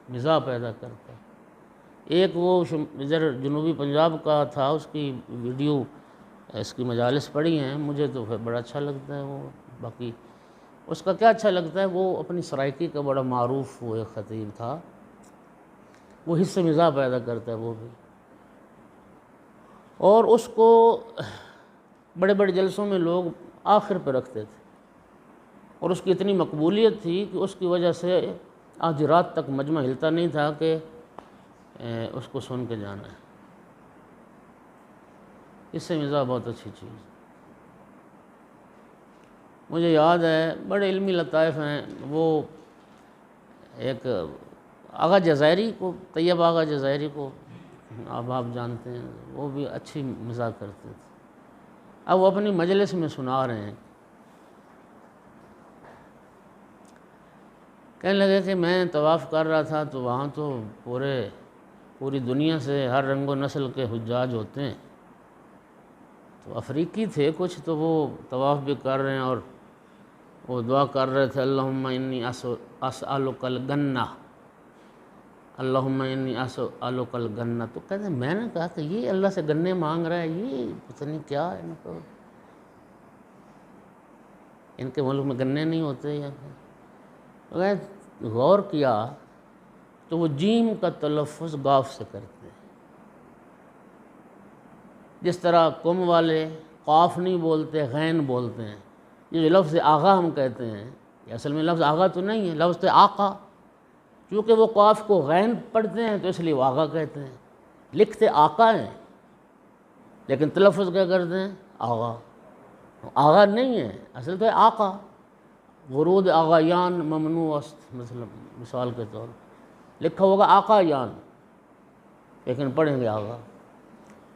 A: مزاح پیدا کرتا ہے۔ ایک وہ ادھر جنوبی پنجاب کا تھا، اس کی ویڈیو اس کی مجالس پڑھی ہیں، مجھے تو بڑا اچھا لگتا ہے وہ۔ باقی اس کا کیا اچھا لگتا ہے، وہ اپنی سرائکی کا بڑا معروف وہ ایک خطیب تھا، وہ حصہ مزاح پیدا کرتا ہے وہ بھی، اور اس کو بڑے بڑے جلسوں میں لوگ آخر پہ رکھتے تھے، اور اس کی اتنی مقبولیت تھی کہ اس کی وجہ سے آدھی رات تک مجمع ہلتا نہیں تھا کہ اس کو سن کے جانا ہے۔ اس سے مزاح بہت اچھی چیز ہے۔ مجھے یاد ہے بڑے علمی لطائف ہیں، وہ ایک آغا جزائری کو، طیب آغا جزائری کو آپ جانتے ہیں، وہ بھی اچھی مزاح کرتے تھے۔ اب وہ اپنی مجلس میں سنا رہے ہیں، کہنے لگے کہ میں طواف کر رہا تھا تو وہاں تو پوری دنیا سے ہر رنگ و نسل کے حجاج ہوتے ہیں، تو افریقی تھے کچھ، تو وہ طواف بھی کر رہے ہیں اور وہ دعا کر رہے تھے اللہم انی اسألک الجنہ، اللہم انی اسألک الجنہ۔ تو کہتے ہیں میں نے کہا کہ یہ اللہ سے گنے مانگ رہا ہے، یہ پتہ نہیں کیا ہے، ان کے ملک میں گنے نہیں ہوتے یا غور کیا تو وہ جیم کا تلفظ قاف سے کرتے ہیں، جس طرح قوم والے قاف نہیں بولتے، غین بولتے ہیں۔ یہ جو لفظ آغا ہم کہتے ہیں، یہ اصل میں لفظ آغا تو نہیں ہے، لفظ تو آقا، چونکہ وہ قاف کو غین پڑھتے ہیں تو اس لیے وہ آغا کہتے ہیں، لکھتے آقا ہیں لیکن تلفظ کیا کرتے ہیں، آغا۔ آغا نہیں ہے، اصل تو ہے آقا۔ ورود آغایان ممنوع است، مثال کے طور لکھا ہوگا آقا یان، لیکن پڑھیں گے آغا۔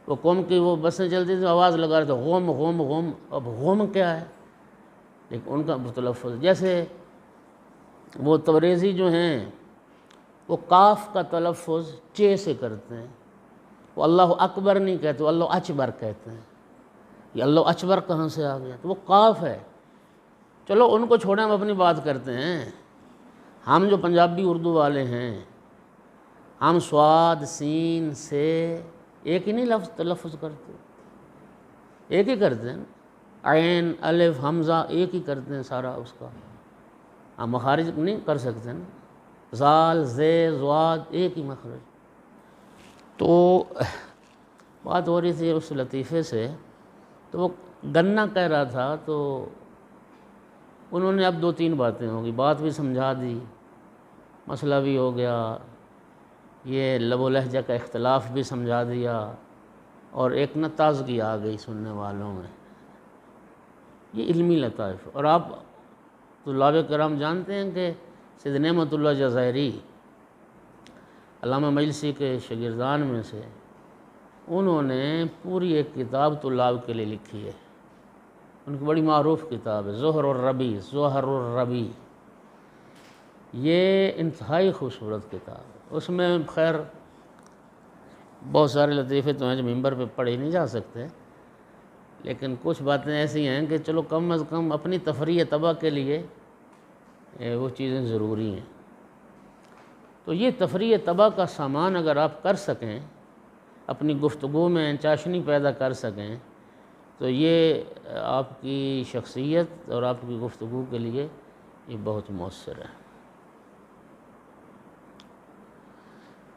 A: وہ قوم کی وہ بسیں چلتی تھیں، آواز لگا رہے تھے غوم غوم غوم، اب غوم کیا ہے، لیکن ان کا تلفظ، جیسے وہ تبریزی جو ہیں وہ کاف کا تلفظ چے سے کرتے ہیں، وہ اللہ اکبر نہیں کہتے، وہ اللہ اچبر کہتے ہیں۔ یہ اللہ اچبر کہاں سے آ گیا؟ تو وہ قاف ہے۔ چلو ان کو چھوڑیں، ہم اپنی بات کرتے ہیں۔ ہم جو پنجابی اردو والے ہیں، ہم صاد سین سے ایک ہی نہیں لفظ تلفظ کرتے، ایک ہی کرتے ہیں۔ عین الف حمزہ ایک ہی کرتے ہیں سارا اس کا، ہم مخارج نہیں کر سکتے نا، زال زے زواد ایک ہی مخرج۔ تو بات ہو رہی تھی اس لطیفے سے، تو وہ گنا کہہ رہا تھا، تو انہوں نے اب 2-3 باتیں ہوگی، بات بھی سمجھا دی، مسئلہ بھی ہو گیا، یہ لب و لہجہ کا اختلاف بھی سمجھا دیا، اور ایک نہ تازگی آ گئی سننے والوں میں۔ یہ علمی لطائف۔ اور آپ طلاب کرام جانتے ہیں کہ سید نعمت اللہ جزائری علامہ مجلسی کے شاگردان میں سے، انہوں نے پوری ایک کتاب طلاب کے لیے لکھی ہے، ان کی بڑی معروف کتاب ہے زہر الربیع، زہر الربیع۔ یہ انتہائی خوبصورت کتاب ہے۔ اس میں خیر بہت سارے لطیفے تو ہیں جو ممبر پہ پڑھے نہیں جا سکتے، لیکن کچھ باتیں ایسی ہیں کہ چلو کم از کم اپنی تفریح طبع کے لیے وہ چیزیں ضروری ہیں۔ تو یہ تفریح طبع کا سامان اگر آپ کر سکیں، اپنی گفتگو میں چاشنی پیدا کر سکیں، تو یہ آپ کی شخصیت اور آپ کی گفتگو کے لیے یہ بہت مؤثر ہے۔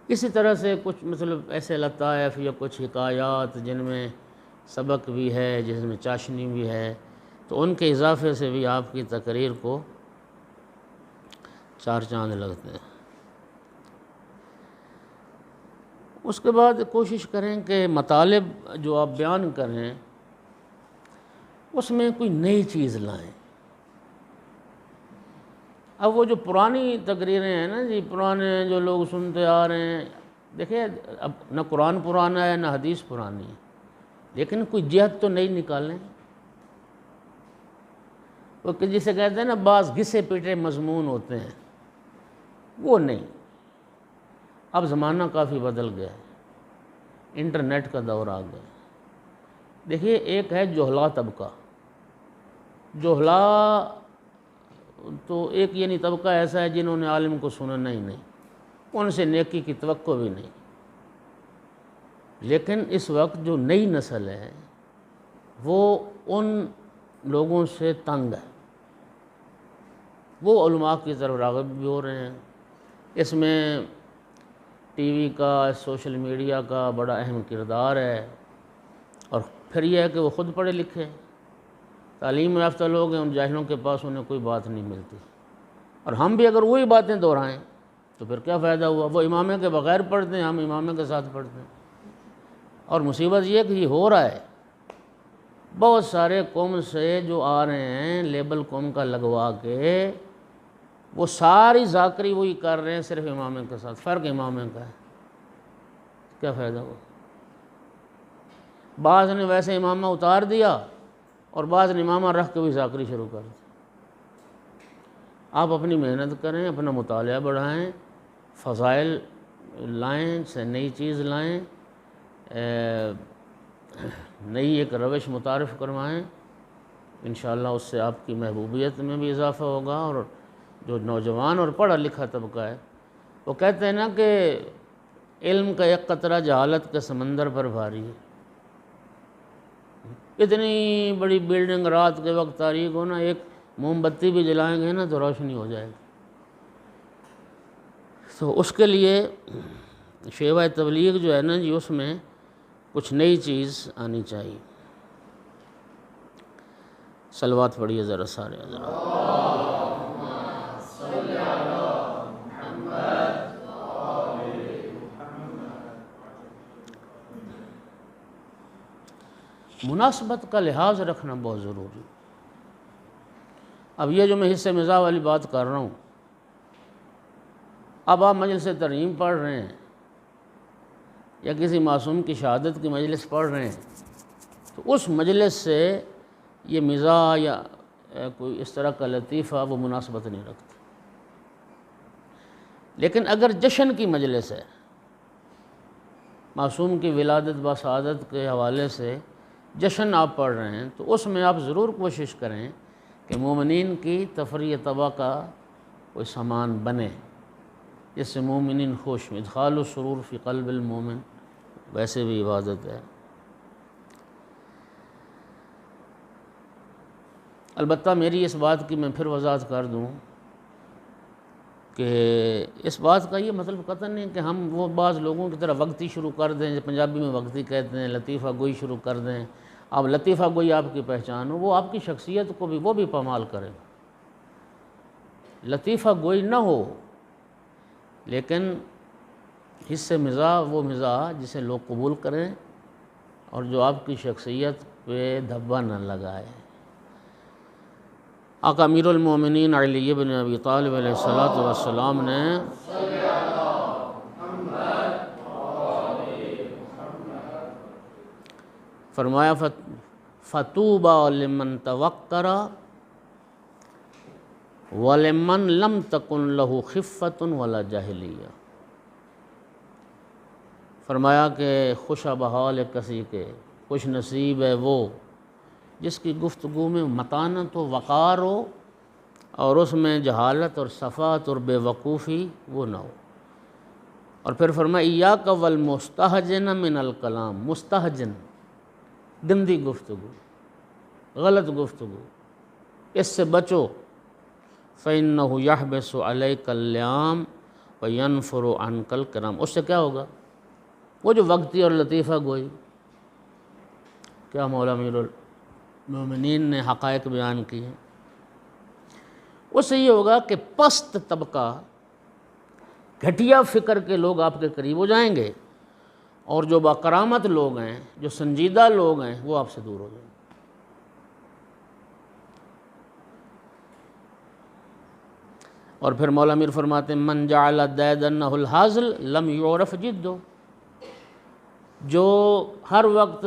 A: اسی طرح سے کچھ مطلب ایسے لطائف یا کچھ حکایات جن میں سبق بھی ہے، جس میں چاشنی بھی ہے، تو ان کے اضافے سے بھی آپ کی تقریر کو 4 چاند لگتے ہیں۔ اس کے بعد کوشش کریں کہ مطالب جو آپ بیان کریں اس میں کوئی نئی چیز لائیں۔ اب وہ جو پرانی تقریریں ہیں نا جی، پرانے جو لوگ سنتے آ رہے ہیں، دیکھیں اب نہ قرآن پرانا ہے نہ حدیث پرانی ہے، لیکن کوئی جہت تو نئی نکالیں۔ وہ جسے کہتے ہیں نا بعض گھسے پیٹے مضمون ہوتے ہیں، وہ نہیں۔ اب زمانہ کافی بدل گیا ہے، انٹرنیٹ کا دور آ گیا۔ دیکھیے ایک ہے جہلا طبقہ، جہلا تو ایک یعنی طبقہ ایسا ہے جنہوں نے عالم کو سننا ہی نہیں، ان سے نیکی کی توقع بھی نہیں۔ لیکن اس وقت جو نئی نسل ہے وہ ان لوگوں سے تنگ ہے، وہ علماء کی طرف راغب بھی ہو رہے ہیں۔ اس میں ٹی وی کا، سوشل میڈیا کا بڑا اہم کردار ہے، اور پھر یہ ہے کہ وہ خود پڑھے لکھے تعلیم یافتہ لوگ ہیں، ان جاہلوں کے پاس انہیں کوئی بات نہیں ملتی، اور ہم بھی اگر وہی باتیں دہرائیں تو پھر کیا فائدہ ہوا؟ وہ امامے کے بغیر پڑھتے ہیں، ہم امامے کے ساتھ پڑھتے ہیں۔ اور مصیبت یہ کہ یہ ہو رہا ہے، بہت سارے قوم سے جو آ رہے ہیں لیبل قوم کا لگوا کے، وہ ساری ذاکری وہی کر رہے ہیں صرف امامے کے ساتھ، فرق امامے کا ہے، کیا فائدہ ہوا؟ بعض نے ویسے امامہ اتار دیا اور بعض نے امامہ رکھ کے بھی ذاکری شروع کر دی۔ آپ اپنی محنت کریں، اپنا مطالعہ بڑھائیں، فضائل لائیں، سے نئی چیز لائیں، نئی ایک روش متعارف کروائیں، انشاءاللہ اس سے آپ کی محبوبیت میں بھی اضافہ ہوگا۔ اور جو نوجوان اور پڑھا لکھا طبقہ ہے، وہ کہتے ہیں نا کہ علم کا ایک قطرہ جہالت کے سمندر پر بھاری ہے۔ اتنی بڑی بلڈنگ رات کے وقت تاریک ہونا، ایک موم بتی بھی جلائیں گے نا تو روشنی ہو جائے گی۔ تو اس کے لیے شیوہ تبلیغ جو ہے نا جی، اس میں کچھ نئی چیز آنی چاہیے۔ صلوات پڑھیے ذرا سارے حضرات۔ مناسبت کا لحاظ رکھنا بہت ضروری۔ اب یہ جو میں حصہ مزاح والی بات کر رہا ہوں، اب آپ مجلس ترحیم پڑھ رہے ہیں یا کسی معصوم کی شہادت کی مجلس پڑھ رہے ہیں، تو اس مجلس سے یہ مزاح یا کوئی اس طرح کا لطیفہ وہ مناسبت نہیں رکھتا۔ لیکن اگر جشن کی مجلس ہے، معصوم کی ولادت بسعادت کے حوالے سے جشن آپ پڑھ رہے ہیں تو اس میں آپ ضرور کوشش کریں کہ مومنین کی تفریح طبع کا کوئی سامان بنے جس سے مومنین خوش ہوں۔ ادخال السرور فی قلب المومن ویسے بھی عبادت ہے۔ البتہ میری اس بات کی میں پھر وضاحت کر دوں کہ اس بات کا یہ مطلب قطعاً نہیں کہ ہم وہ بعض لوگوں کی طرح وقتی شروع کر دیں، پنجابی میں وقتی کہتے ہیں، لطیفہ گوئی شروع کر دیں۔ اب لطیفہ گوئی آپ کی پہچان ہو، وہ آپ کی شخصیت کو بھی وہ بھی پامال کرے گا۔ لطیفہ گوئی نہ ہو لیکن حصے مزاح وہ مزاح جسے لوگ قبول کریں اور جو آپ کی شخصیت پہ دھبا نہ لگائے۔ آقا امیر المومنین علی بن ابی طالب علیہ السلام نے فرمایا فَطُوبَى لِمَنْ تَوَقَّرَ وَلِمَنْ لَمْ تَكُنْ لَهُ خِفَّةٌ وَلَا جَاہِلِيَّةٌ۔ فرمایا کہ خوش بحال ہے کسی کے، خوش نصیب ہے وہ جس کی گفتگو میں متانت و وقار ہو اور اس میں جہالت اور صفات اور بے وقوفی وہ نہ ہو۔ اور پھر فرمایا ایاک والمستہجن من الکلام، مستہجن گندی گفتگو، غلط گفتگو، اس سے بچو۔ فَإِنَّهُ يَحْبِسُ عَلَيْكَ اللِّئَامَ وَيَنْفُرُ عَنْكَ الْكِرَامَ۔ اس سے کیا ہوگا؟ وہ جو وقتی اور لطیفہ گوئی، کیا مولا امیر المومنین نے حقائق بیان کی ہیں، اس سے یہ ہوگا کہ پست طبقہ گھٹیا فکر کے لوگ آپ کے قریب ہو جائیں گے اور جو باکرامت لوگ ہیں، جو سنجیدہ لوگ ہیں، وہ آپ سے دور ہو جائیں گے۔ اور پھر مولا امیر فرماتے ہیں من جعل دیدنہ الحاضل لم یعرف جدو، جو ہر وقت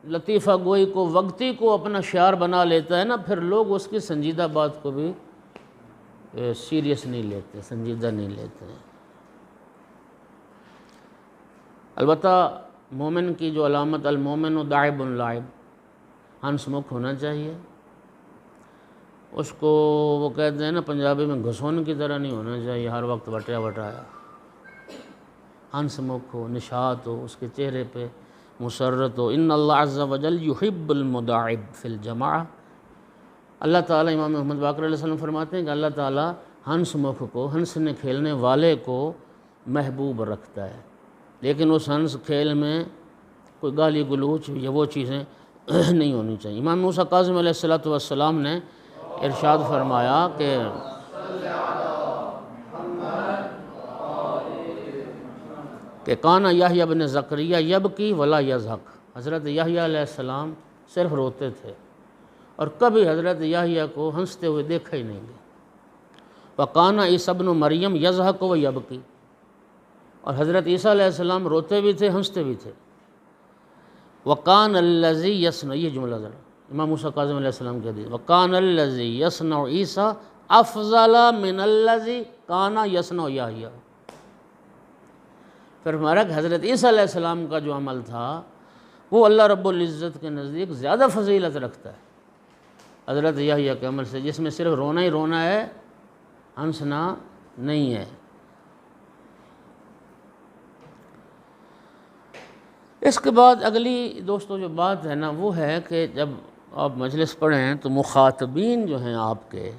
A: لطیفہ گوئی کو وقتی کو اپنا شعار بنا لیتا ہے نا، پھر لوگ اس کی سنجیدہ بات کو بھی سیریس نہیں لیتے، سنجیدہ نہیں لیتے۔ البتہ مومن کی جو علامت المومن داعب لاعب، ہنس مکھ ہونا چاہیے۔ اس کو وہ کہتے ہیں نا پنجابی میں گھسون کی طرح نہیں ہونا چاہیے، ہر وقت بٹیا بٹایا، ہنس مکھ ہو، نشاط ہو، اس کے چہرے پہ مسرت ہو۔ ان اللہ عز وجل یحب المداعب فی الجماعہ، اللہ تعالیٰ امام محمد باقر علیہ السلام فرماتے ہیں کہ اللہ تعالیٰ ہنس مکھ کو، ہنسنے کھیلنے والے کو محبوب رکھتا ہے، لیکن اس ہنس کھیل میں کوئی گالی گلوچ یا وہ چیزیں نہیں ہونی چاہیے۔ امام موسیٰ کاظم علیہ السلام نے ارشاد فرمایا کہ کانا یحییٰ بن زکریا یبکی ولا یضحک، حضرت یحییٰ علیہ السلام صرف روتے تھے اور کبھی حضرت یحییٰ کو ہنستے ہوئے دیکھا ہی نہیں گیا۔ وکانا عیسیٰ ابن مریم یضحک و یبکی، اور حضرت عیسیٰ علیہ السلام روتے بھی تھے ہنستے بھی تھے۔ وکان الذی یصنع، یہ جملہ ذرا امام موسیٰ کاظم علیہ السلام کے حدیث، وکان الذی یصنع عیسیٰ افضل من الذی کان یصنع یحییٰ۔ پھر ہمارا کہ حضرت عیسیٰ علیہ السلام کا جو عمل تھا وہ اللہ رب العزت کے نزدیک زیادہ فضیلت رکھتا ہے حضرت یحییٰ کے عمل سے، جس میں صرف رونا ہی رونا ہے، ہنسنا نہیں ہے۔ اس کے بعد اگلی دوستو جو بات ہے نا وہ ہے کہ جب آپ مجلس پڑھیں تو مخاطبین جو ہیں آپ کے،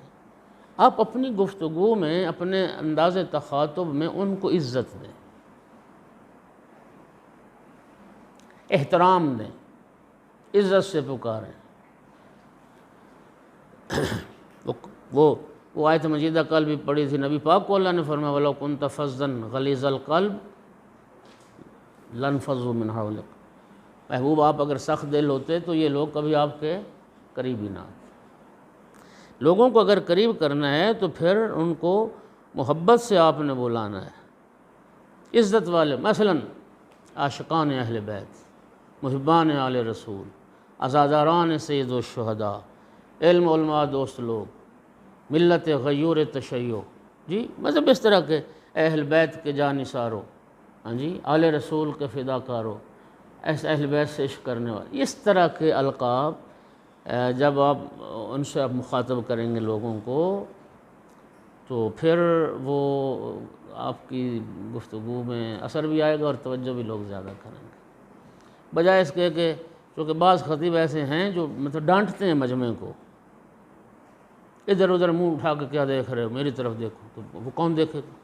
A: آپ اپنی گفتگو میں، اپنے انداز تخاطب میں ان کو عزت دیں، احترام دیں، عزت سے پکاریں۔ وہ آیت مجیدہ کل بھی پڑھی تھی، نبی پاک کو اللہ نے فرمایا وَلَوْ كُنْتَ فَظًّا غَلِيظَ الْقَلْبِ لَانفَضُّوا مِنْ حَوْلِكَ، محبوب آپ اگر سخت دل ہوتے تو یہ لوگ کبھی آپ کے قریب ہی نہ آتے۔ لوگوں کو اگر قریب کرنا ہے تو پھر ان کو محبت سے آپ نے بلانا ہے، عزت والے، مثلا عاشقان اہل بیت، محبان آل رسول، عزاداران سید الشہداء، علم علماء دوست لوگ، ملت غیور تشیع، جی مطلب اس طرح کے اہل بیت کے جانثاروں، ہاں جی، آل رسول کے فدا کارو، ایسے اہل بیت سے عشق کرنے والے، اس طرح کے القاب جب آپ ان سے آپ مخاطب کریں گے لوگوں کو تو پھر وہ آپ کی گفتگو میں اثر بھی آئے گا اور توجہ بھی لوگ زیادہ کریں گے، بجائے اس کے کہ چونکہ بعض خطیب ایسے ہیں جو مطلب ڈانٹتے ہیں مجمع کو، ادھر ادھر منہ اٹھا کے کیا دیکھ رہے ہو، میری طرف دیکھو، تو وہ کون دیکھے گا؟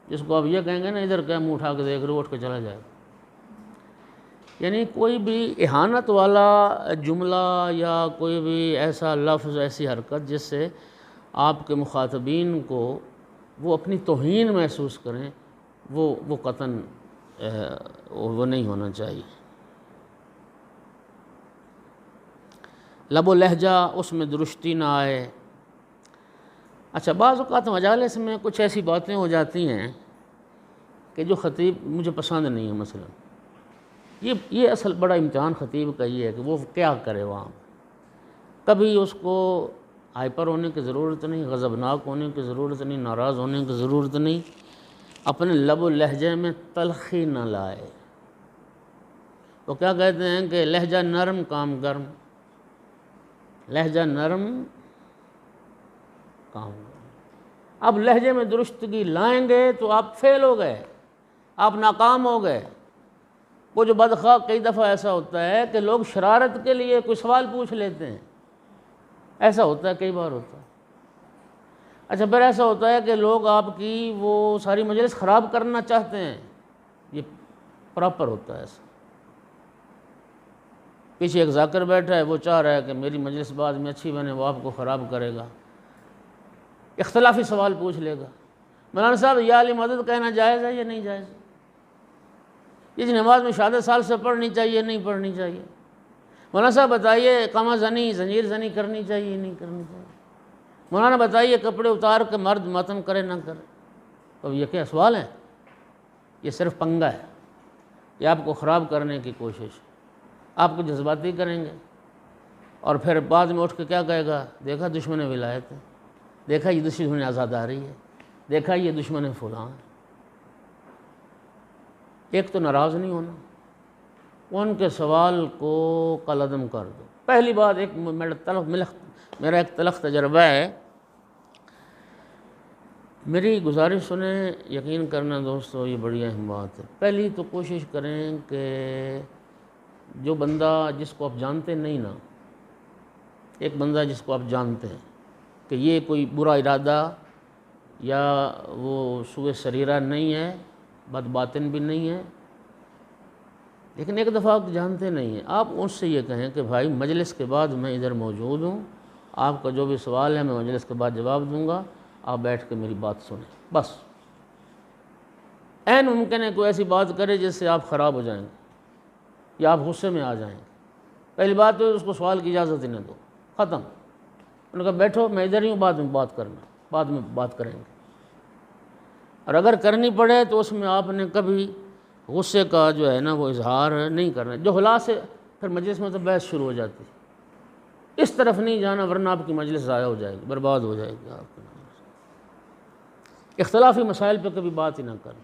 A: جس کو آپ یہ کہیں گے نا ادھر کیا منہ اٹھا کے دیکھ رہے ہو، اٹھ کے چلا جائے گا۔ یعنی کوئی بھی اہانت والا جملہ یا کوئی بھی ایسا لفظ، ایسی حرکت جس سے آپ کے مخاطبین کو وہ اپنی توہین محسوس کریں، وہ قطعاً وہ نہیں ہونا چاہیے۔ لب و لہجہ اس میں درستی نہ آئے۔ اچھا، بعض اوقات مجالس میں کچھ ایسی باتیں ہو جاتی ہیں کہ جو خطیب مجھے پسند نہیں ہے، مثلا یہ اصل بڑا امتحان خطیب کا یہ ہے کہ وہ کیا کرے وہاں۔ کبھی اس کو ہائپر ہونے کی ضرورت نہیں، غضبناک ہونے کی ضرورت نہیں، ناراض ہونے کی ضرورت نہیں، اپنے لب و لہجے میں تلخی نہ لائے۔ وہ کیا کہتے ہیں کہ لہجہ نرم کام گرم، لہجہ نرم کام گرم۔ اب لہجے میں درستگی لائیں گے تو آپ فیل ہو گئے، آپ ناکام ہو گئے۔ وہ جو بدخواہ کئی دفعہ ایسا ہوتا ہے کہ لوگ شرارت کے لیے کوئی سوال پوچھ لیتے ہیں، ایسا ہوتا ہے، کئی بار ہوتا ہے۔ اچھا، پھر ایسا ہوتا ہے کہ لوگ آپ کی وہ ساری مجلس خراب کرنا چاہتے ہیں، یہ پراپر ہوتا ہے ایسا۔ پیچھے ایک ذاکر بیٹھا ہے، وہ چاہ رہا ہے کہ میری مجلس بعد میں اچھی بنے، وہ آپ کو خراب کرے گا، اختلافی سوال پوچھ لے گا۔ مولانا صاحب یا علی مدد کہنا جائز ہے یا نہیں جائز؟ اس نماز میں شہادت سال سے پڑھنی چاہیے نہیں پڑھنی چاہیے؟ مولانا صاحب بتائیے قامہ زنی زنجیر زنی کرنی چاہیے نہیں کرنی چاہیے؟ مولانا بتائیے کپڑے اتار کے مرد ماتم کرے نہ کرے؟ تو یہ کیا سوال ہے؟ یہ صرف پنگا ہے، یہ آپ کو خراب کرنے کی کوشش، آپ کو جذباتی کریں گے، اور پھر بعد میں اٹھ کے کیا کہے گا؟ دیکھا دشمن ولایت ہے، دیکھا یہ دشمن آزاداری ہے، دیکھا یہ دشمن فلاں ہے۔ ایک تو ناراض نہیں ہونا، ان کے سوال کو کالعدم کر دو۔ پہلی بات، میرا ایک تلخ تجربہ ہے، میری گزارش سنیں، یقین کرنا دوستو یہ بڑی اہم بات ہے۔ پہلی تو کوشش کریں کہ جو بندہ جس کو آپ جانتے نہیں نا، ایک بندہ جس کو آپ جانتے ہیں کہ یہ کوئی برا ارادہ یا وہ سوء سریرہ نہیں ہے، بد باطن بھی نہیں ہے، لیکن ایک دفعہ آپ جانتے نہیں ہیں، آپ اس سے یہ کہیں کہ بھائی مجلس کے بعد میں ادھر موجود ہوں، آپ کا جو بھی سوال ہے میں مجلس کے بعد جواب دوں گا، آپ بیٹھ کے میری بات سنیں بس۔ عین ممکن ہے کوئی ایسی بات کرے جس سے آپ خراب ہو جائیں گے یا آپ غصے میں آ جائیں گے، پہلی بات تو اس کو سوال کی اجازت ہی نہ دو، ختم۔ انہوں نے کہا بیٹھو میں ادھر ہی ہوں، بعد میں بات کرنا، بعد میں بات کریں گے۔ اور اگر کرنی پڑے تو اس میں آپ نے کبھی غصے کا جو ہے نا وہ اظہار نہیں کرنا، جو حلا سے پھر مجلس میں تو بحث شروع ہو جاتی، اس طرف نہیں جانا ورنہ آپ کی مجلس ضائع ہو جائے گی، برباد ہو جائے گی آپ کی مجلس۔ اختلافی مسائل پہ کبھی بات ہی نہ کریں،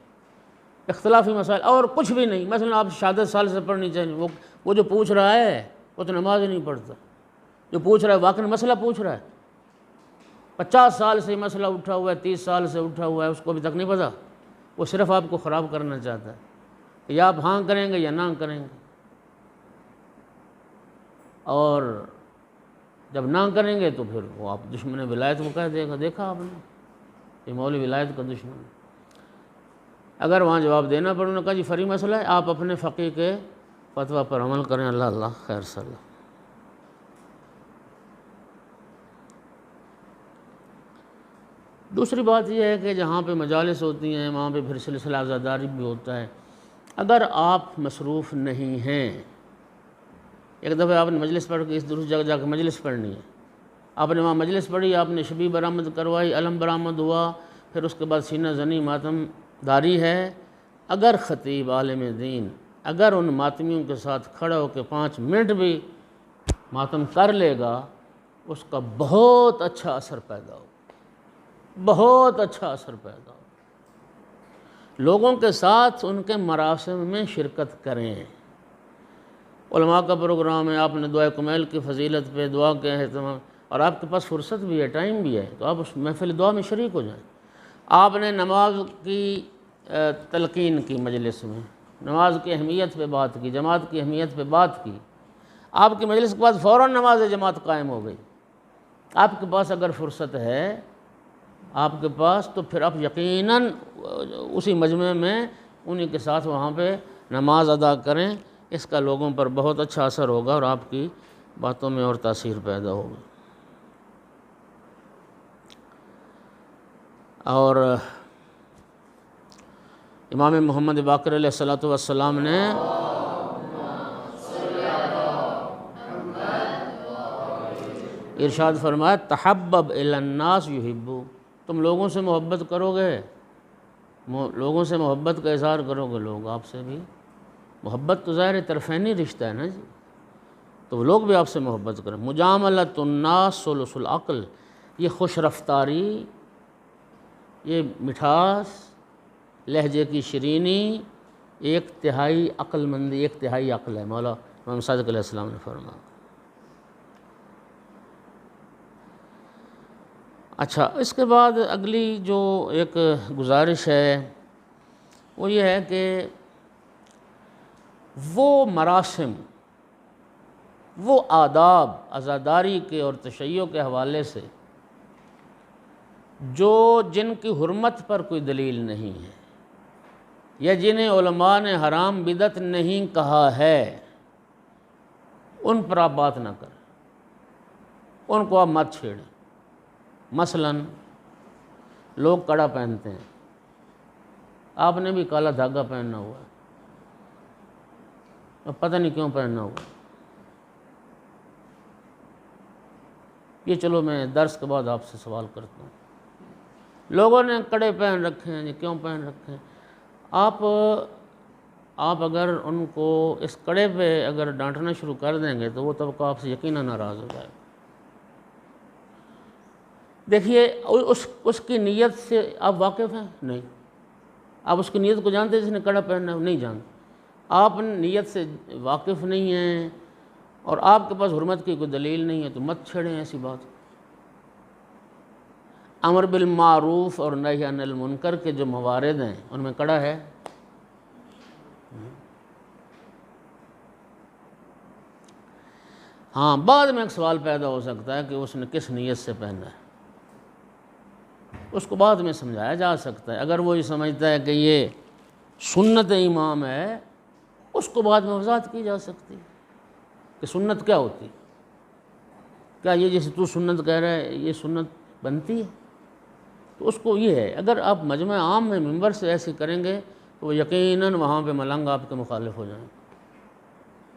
A: اختلافی مسائل اور کچھ بھی نہیں۔ مثلا آپ شہادت سال سے پڑھنی چاہیے، وہ جو پوچھ رہا ہے وہ تو نماز ہی نہیں پڑھتا، جو پوچھ رہا ہے واقعی مسئلہ پوچھ رہا ہے، 50 سال سے مسئلہ اٹھا ہوا ہے، 30 سال سے اٹھا ہوا ہے، اس کو ابھی تک نہیں پتہ، وہ صرف آپ کو خراب کرنا چاہتا ہے کہ یا آپ ہاں کریں گے یا نہ کریں گے، اور جب نہ کریں گے تو پھر وہ آپ دشمن ولایت کو کہہ دے گا، دیکھا آپ نے یہ مولوی ولایت کا دشمن ہے۔ اگر وہاں جواب دینا پڑے، انہوں نے کہا جی فری مسئلہ ہے، آپ اپنے فقیہ کے فتویٰ پر عمل کریں، اللہ خیر صلی اللہ۔ دوسری بات یہ ہے کہ جہاں پہ مجالس ہوتی ہیں وہاں پہ پھر سلسلہ عزاداری بھی ہوتا ہے۔ اگر آپ مصروف نہیں ہیں، ایک دفعہ آپ نے مجلس پڑھ کے اس دوسری جگہ جا کے مجلس پڑھنی ہے، آپ نے وہاں مجلس پڑھی، آپ نے شبی برآمد کروائی، علم برآمد ہوا، پھر اس کے بعد سینہ زنی ماتم داری ہے، اگر خطیب عالم دین اگر ان ماتمیوں کے ساتھ کھڑا ہو کے 5 منٹ بھی ماتم کر لے گا، اس کا بہت اچھا اثر پیدا ہو، بہت اچھا اثر پیدا ہو۔ لوگوں کے ساتھ ان کے مراسم میں شرکت کریں۔ علماء کا پروگرام ہے، آپ نے دعائے کمیل کی فضیلت پہ دعا کے اہتمام، اور آپ کے پاس فرصت بھی ہے، ٹائم بھی ہے، تو آپ اس محفل دعا میں شریک ہو جائیں۔ آپ نے نماز کی تلقین کی مجلس میں، نماز کی اہمیت پہ بات کی، جماعت کی اہمیت پہ بات کی، آپ کی مجلس کے بعد فوراً نماز جماعت قائم ہو گئی، آپ کے پاس اگر فرصت ہے آپ کے پاس، تو پھر آپ یقیناً اسی مجمع میں انہی کے ساتھ وہاں پہ نماز ادا کریں۔ اس کا لوگوں پر بہت اچھا اثر ہوگا اور آپ کی باتوں میں اور تاثیر پیدا ہوگی۔ اور امام محمد باقر علیہ الصلوۃ والسلام نے ارشاد فرمایا تحبب الی الناس یحبو، تم لوگوں سے محبت کرو گے، لوگوں سے محبت کا اظہار کرو گے، لوگ آپ سے بھی محبت، تو ظاہر طرفینی رشتہ ہے نا جی، تو وہ لوگ بھی آپ سے محبت کریں۔ مجاملۃ الناس ثلث العقل، یہ خوش رفتاری، یہ مٹھاس، لہجے کی شرینی ایک تہائی عقل مندی، ایک تہائی عقل ہے، مولا امام صادق علیہ السلام نے فرمایا۔ اچھا، اس کے بعد اگلی جو ایک گزارش ہے وہ یہ ہے کہ وہ مراسم، وہ آداب عزاداری کے اور تشیع کے حوالے سے جن کی حرمت پر کوئی دلیل نہیں ہے، یا جنہیں علماء نے حرام بدعت نہیں کہا ہے، ان پر آپ بات نہ کریں، ان کو آپ مت چھیڑیں۔ مثلاً لوگ کڑا پہنتے ہیں، آپ نے بھی کالا دھاگا پہننا ہوا ہے، اب پتہ نہیں کیوں پہننا ہوا، یہ چلو میں درس کے بعد آپ سے سوال کرتا ہوں۔ لوگوں نے کڑے پہن رکھے ہیں، یہ کیوں پہن رکھے ہیں؟ آپ اگر ان کو اس کڑے پہ اگر ڈانٹنا شروع کر دیں گے تو وہ طبقہ آپ سے یقیناً ناراض ہو جائے گا۔ دیکھیے اس کی نیت سے آپ واقف ہیں؟ نہیں۔ آپ اس کی نیت کو جانتے ہیں جس نے کڑا پہننا ہے؟ نہیں جانتے۔ آپ نیت سے واقف نہیں ہیں اور آپ کے پاس حرمت کی کوئی دلیل نہیں ہے تو مت چھیڑیں ایسی بات۔ امر بالمعروف اور نہی عن المنکر کے جو موارد ہیں ان میں کڑا ہے؟ ہاں، بعد میں ایک سوال پیدا ہو سکتا ہے کہ اس نے کس نیت سے پہنا ہے، اس کو بعد میں سمجھایا جا سکتا ہے۔ اگر وہ یہ سمجھتا ہے کہ یہ سنت امام ہے، اس کو بعد میں وضاحت کی جا سکتی کہ سنت کیا ہوتی، کیا یہ جیسے تو سنت کہہ رہا ہے یہ سنت بنتی ہے؟ تو اس کو یہ ہے، اگر آپ مجمع عام میں منبر سے ایسے کریں گے تو وہ یقیناً وہاں پہ ملنگ آپ کے مخالف ہو جائیں،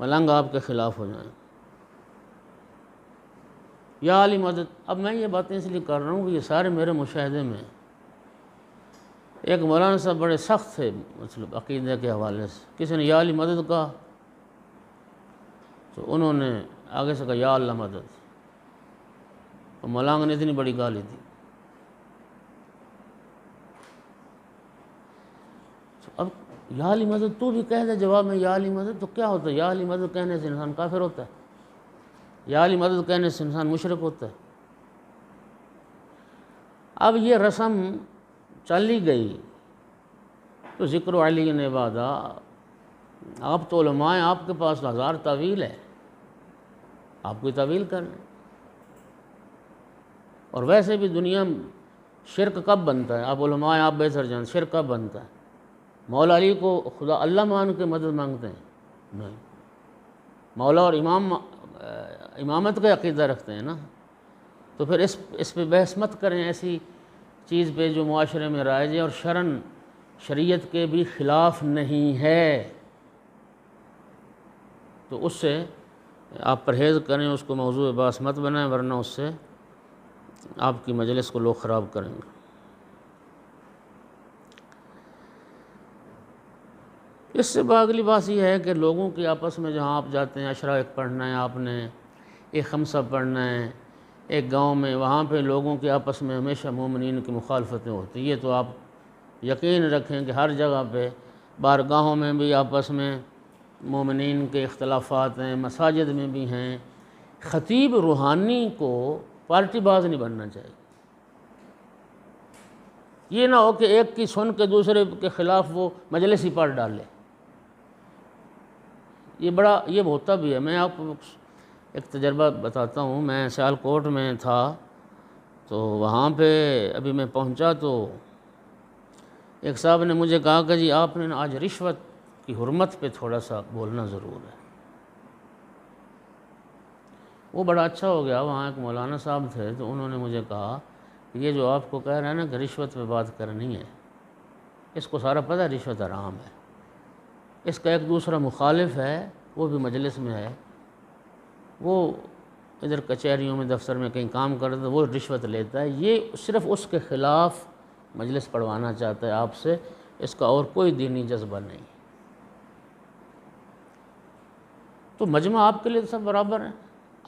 A: ملنگ آپ کے خلاف ہو جائیں۔ یا علی مدد، اب میں یہ باتیں اس لیے کر رہا ہوں کہ یہ سارے میرے مشاہدے میں ہیں۔ ایک مولانا صاحب بڑے سخت تھے مطلب عقیدے کے حوالے سے، کسی نے یا علی مدد کہا تو انہوں نے آگے سے کہا یا اللہ مدد، اور مولانا نے اتنی بڑی گالی دی۔ اب یا علی مدد تو بھی کہہ دے جواب میں یا علی مدد، تو کیا ہوتا ہے؟ یا علی مدد کہنے سے انسان کافر ہوتا ہے؟ یا علی مدد کہنے سے انسان مشرک ہوتا ہے؟ اب یہ رسم چلی گئی تو ذکر علی عبادہ، آپ تو علماء ہیں، آپ کے پاس ہزار تعویل ہے، آپ کوئی تعویل کر لیں۔ اور ویسے بھی دنیا میں شرک کب بنتا ہے؟ آپ علماء ہیں، آپ بہتر جانتے، شرک کب بنتا ہے؟ مولا علی کو خدا اللہ مان کے مدد مانگتے ہیں؟ نہیں، مولا اور امامت کا عقیدہ رکھتے ہیں نا، تو پھر اس پہ بحث مت کریں، ایسی چیز پہ جو معاشرے میں رائج ہے اور شریعت کے بھی خلاف نہیں ہے، تو اس سے آپ پرہیز کریں، اس کو موضوع بحث مت بنائیں، ورنہ اس سے آپ کی مجلس کو لوگ خراب کریں گے۔ اس سے اگلی بات یہ ہے کہ لوگوں کی آپس میں جہاں آپ جاتے ہیں، عشرہ ایک پڑھنا ہے آپ نے، ایک خمسہ پڑھنا ہے ایک گاؤں میں، وہاں پہ لوگوں کے آپس میں ہمیشہ مومنین کی مخالفتیں ہوتی ہیں، یہ تو آپ یقین رکھیں کہ ہر جگہ پہ بارگاہوں میں بھی آپس میں مومنین کے اختلافات ہیں، مساجد میں بھی ہیں۔ خطیب روحانی کو پارٹی باز نہیں بننا چاہیے۔ یہ نہ ہو کہ ایک کی سن کے دوسرے کے خلاف وہ مجلس ہی پار ڈالے۔ یہ ہوتا بھی ہے۔ میں آپ کو ایک تجربہ بتاتا ہوں۔ میں سیالکوٹ میں تھا تو وہاں پہ ابھی میں پہنچا تو ایک صاحب نے مجھے کہا کہ جی آپ نے آج رشوت کی حرمت پہ تھوڑا سا بولنا ضرور ہے۔ وہ بڑا اچھا ہو گیا، وہاں ایک مولانا صاحب تھے تو انہوں نے مجھے کہا کہ یہ جو آپ کو کہہ رہے ہیں نا کہ رشوت پہ بات کرنی ہے، اس کو سارا پتہ ہے رشوت حرام ہے۔ اس کا ایک دوسرا مخالف ہے، وہ بھی مجلس میں ہے، وہ ادھر کچہریوں میں دفتر میں کہیں کام کرتا ہے، وہ رشوت لیتا ہے، یہ صرف اس کے خلاف مجلس پڑھوانا چاہتا ہے آپ سے، اس کا اور کوئی دینی جذبہ نہیں۔ تو مجمع آپ کے لیے سب برابر ہیں۔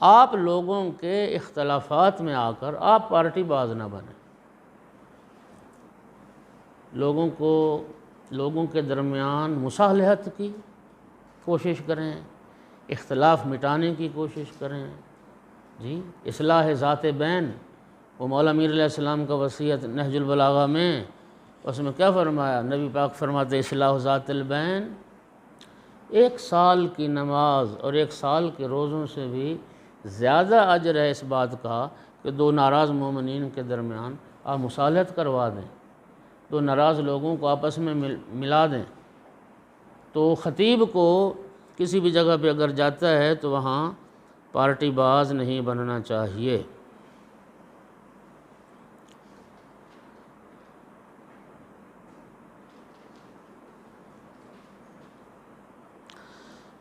A: آپ لوگوں کے اختلافات میں آ کر آپ پارٹی باز نہ بنیں۔ لوگوں کے درمیان مصالحت کی کوشش کریں، اختلاف مٹانے کی کوشش کریں۔ جی اصلاح ذات بین، وہ مولا میر علیہ السلام کا وصیت نہج البلاغہ میں، اس میں کیا فرمایا؟ نبی پاک فرماتے اصلاح ذات البین، 1 سال کی نماز اور 1 سال کے روزوں سے بھی زیادہ اجر ہے اس بات کا کہ 2 ناراض مومنین کے درمیان آپ مصالحت کروا دیں، 2 ناراض لوگوں کو آپس میں ملا دیں۔ تو خطیب کو کسی بھی جگہ پہ اگر جاتا ہے تو وہاں پارٹی باز نہیں بننا چاہیے۔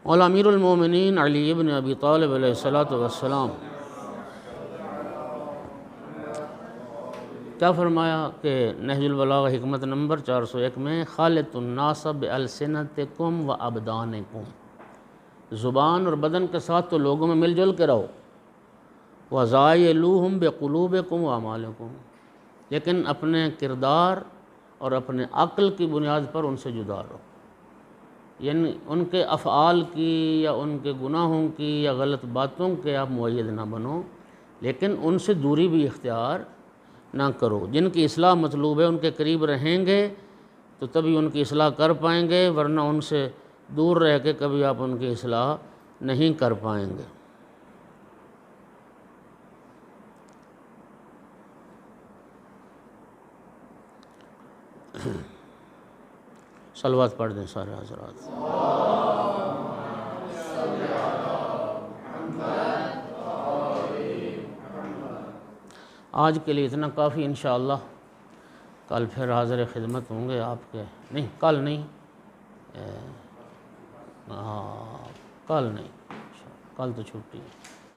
A: مولا امیر المومنین علی ابن ابی طالب علیہ السلام کیا فرمایا کہ نہج البلاغہ حکمت نمبر 401 میں خالط الناس بألسنتکم و ابدانکم، زبان اور بدن کے ساتھ تو لوگوں میں مل جل کے رہو، وزایلوہم بقلوبکم و اعمالکم، لیکن اپنے کردار اور اپنے عقل کی بنیاد پر ان سے جدا رہو، یعنی ان کے افعال کی یا ان کے گناہوں کی یا غلط باتوں کے آپ مؤید نہ بنو، لیکن ان سے دوری بھی اختیار نہ کرو۔ جن کی اصلاح مطلوب ہے ان کے قریب رہیں گے تو تبھی ان کی اصلاح کر پائیں گے، ورنہ ان سے دور رہ کے کبھی آپ ان کی اصلاح نہیں کر پائیں گے۔ صلوات پڑھ دیں سارے حضرات۔ آج کے لیے اتنا کافی، انشاءاللہ کل پھر حاضر خدمت ہوں گے آپ کے، نہیں کل نہیں، کل نہیں، کل تو چھٹی ہے۔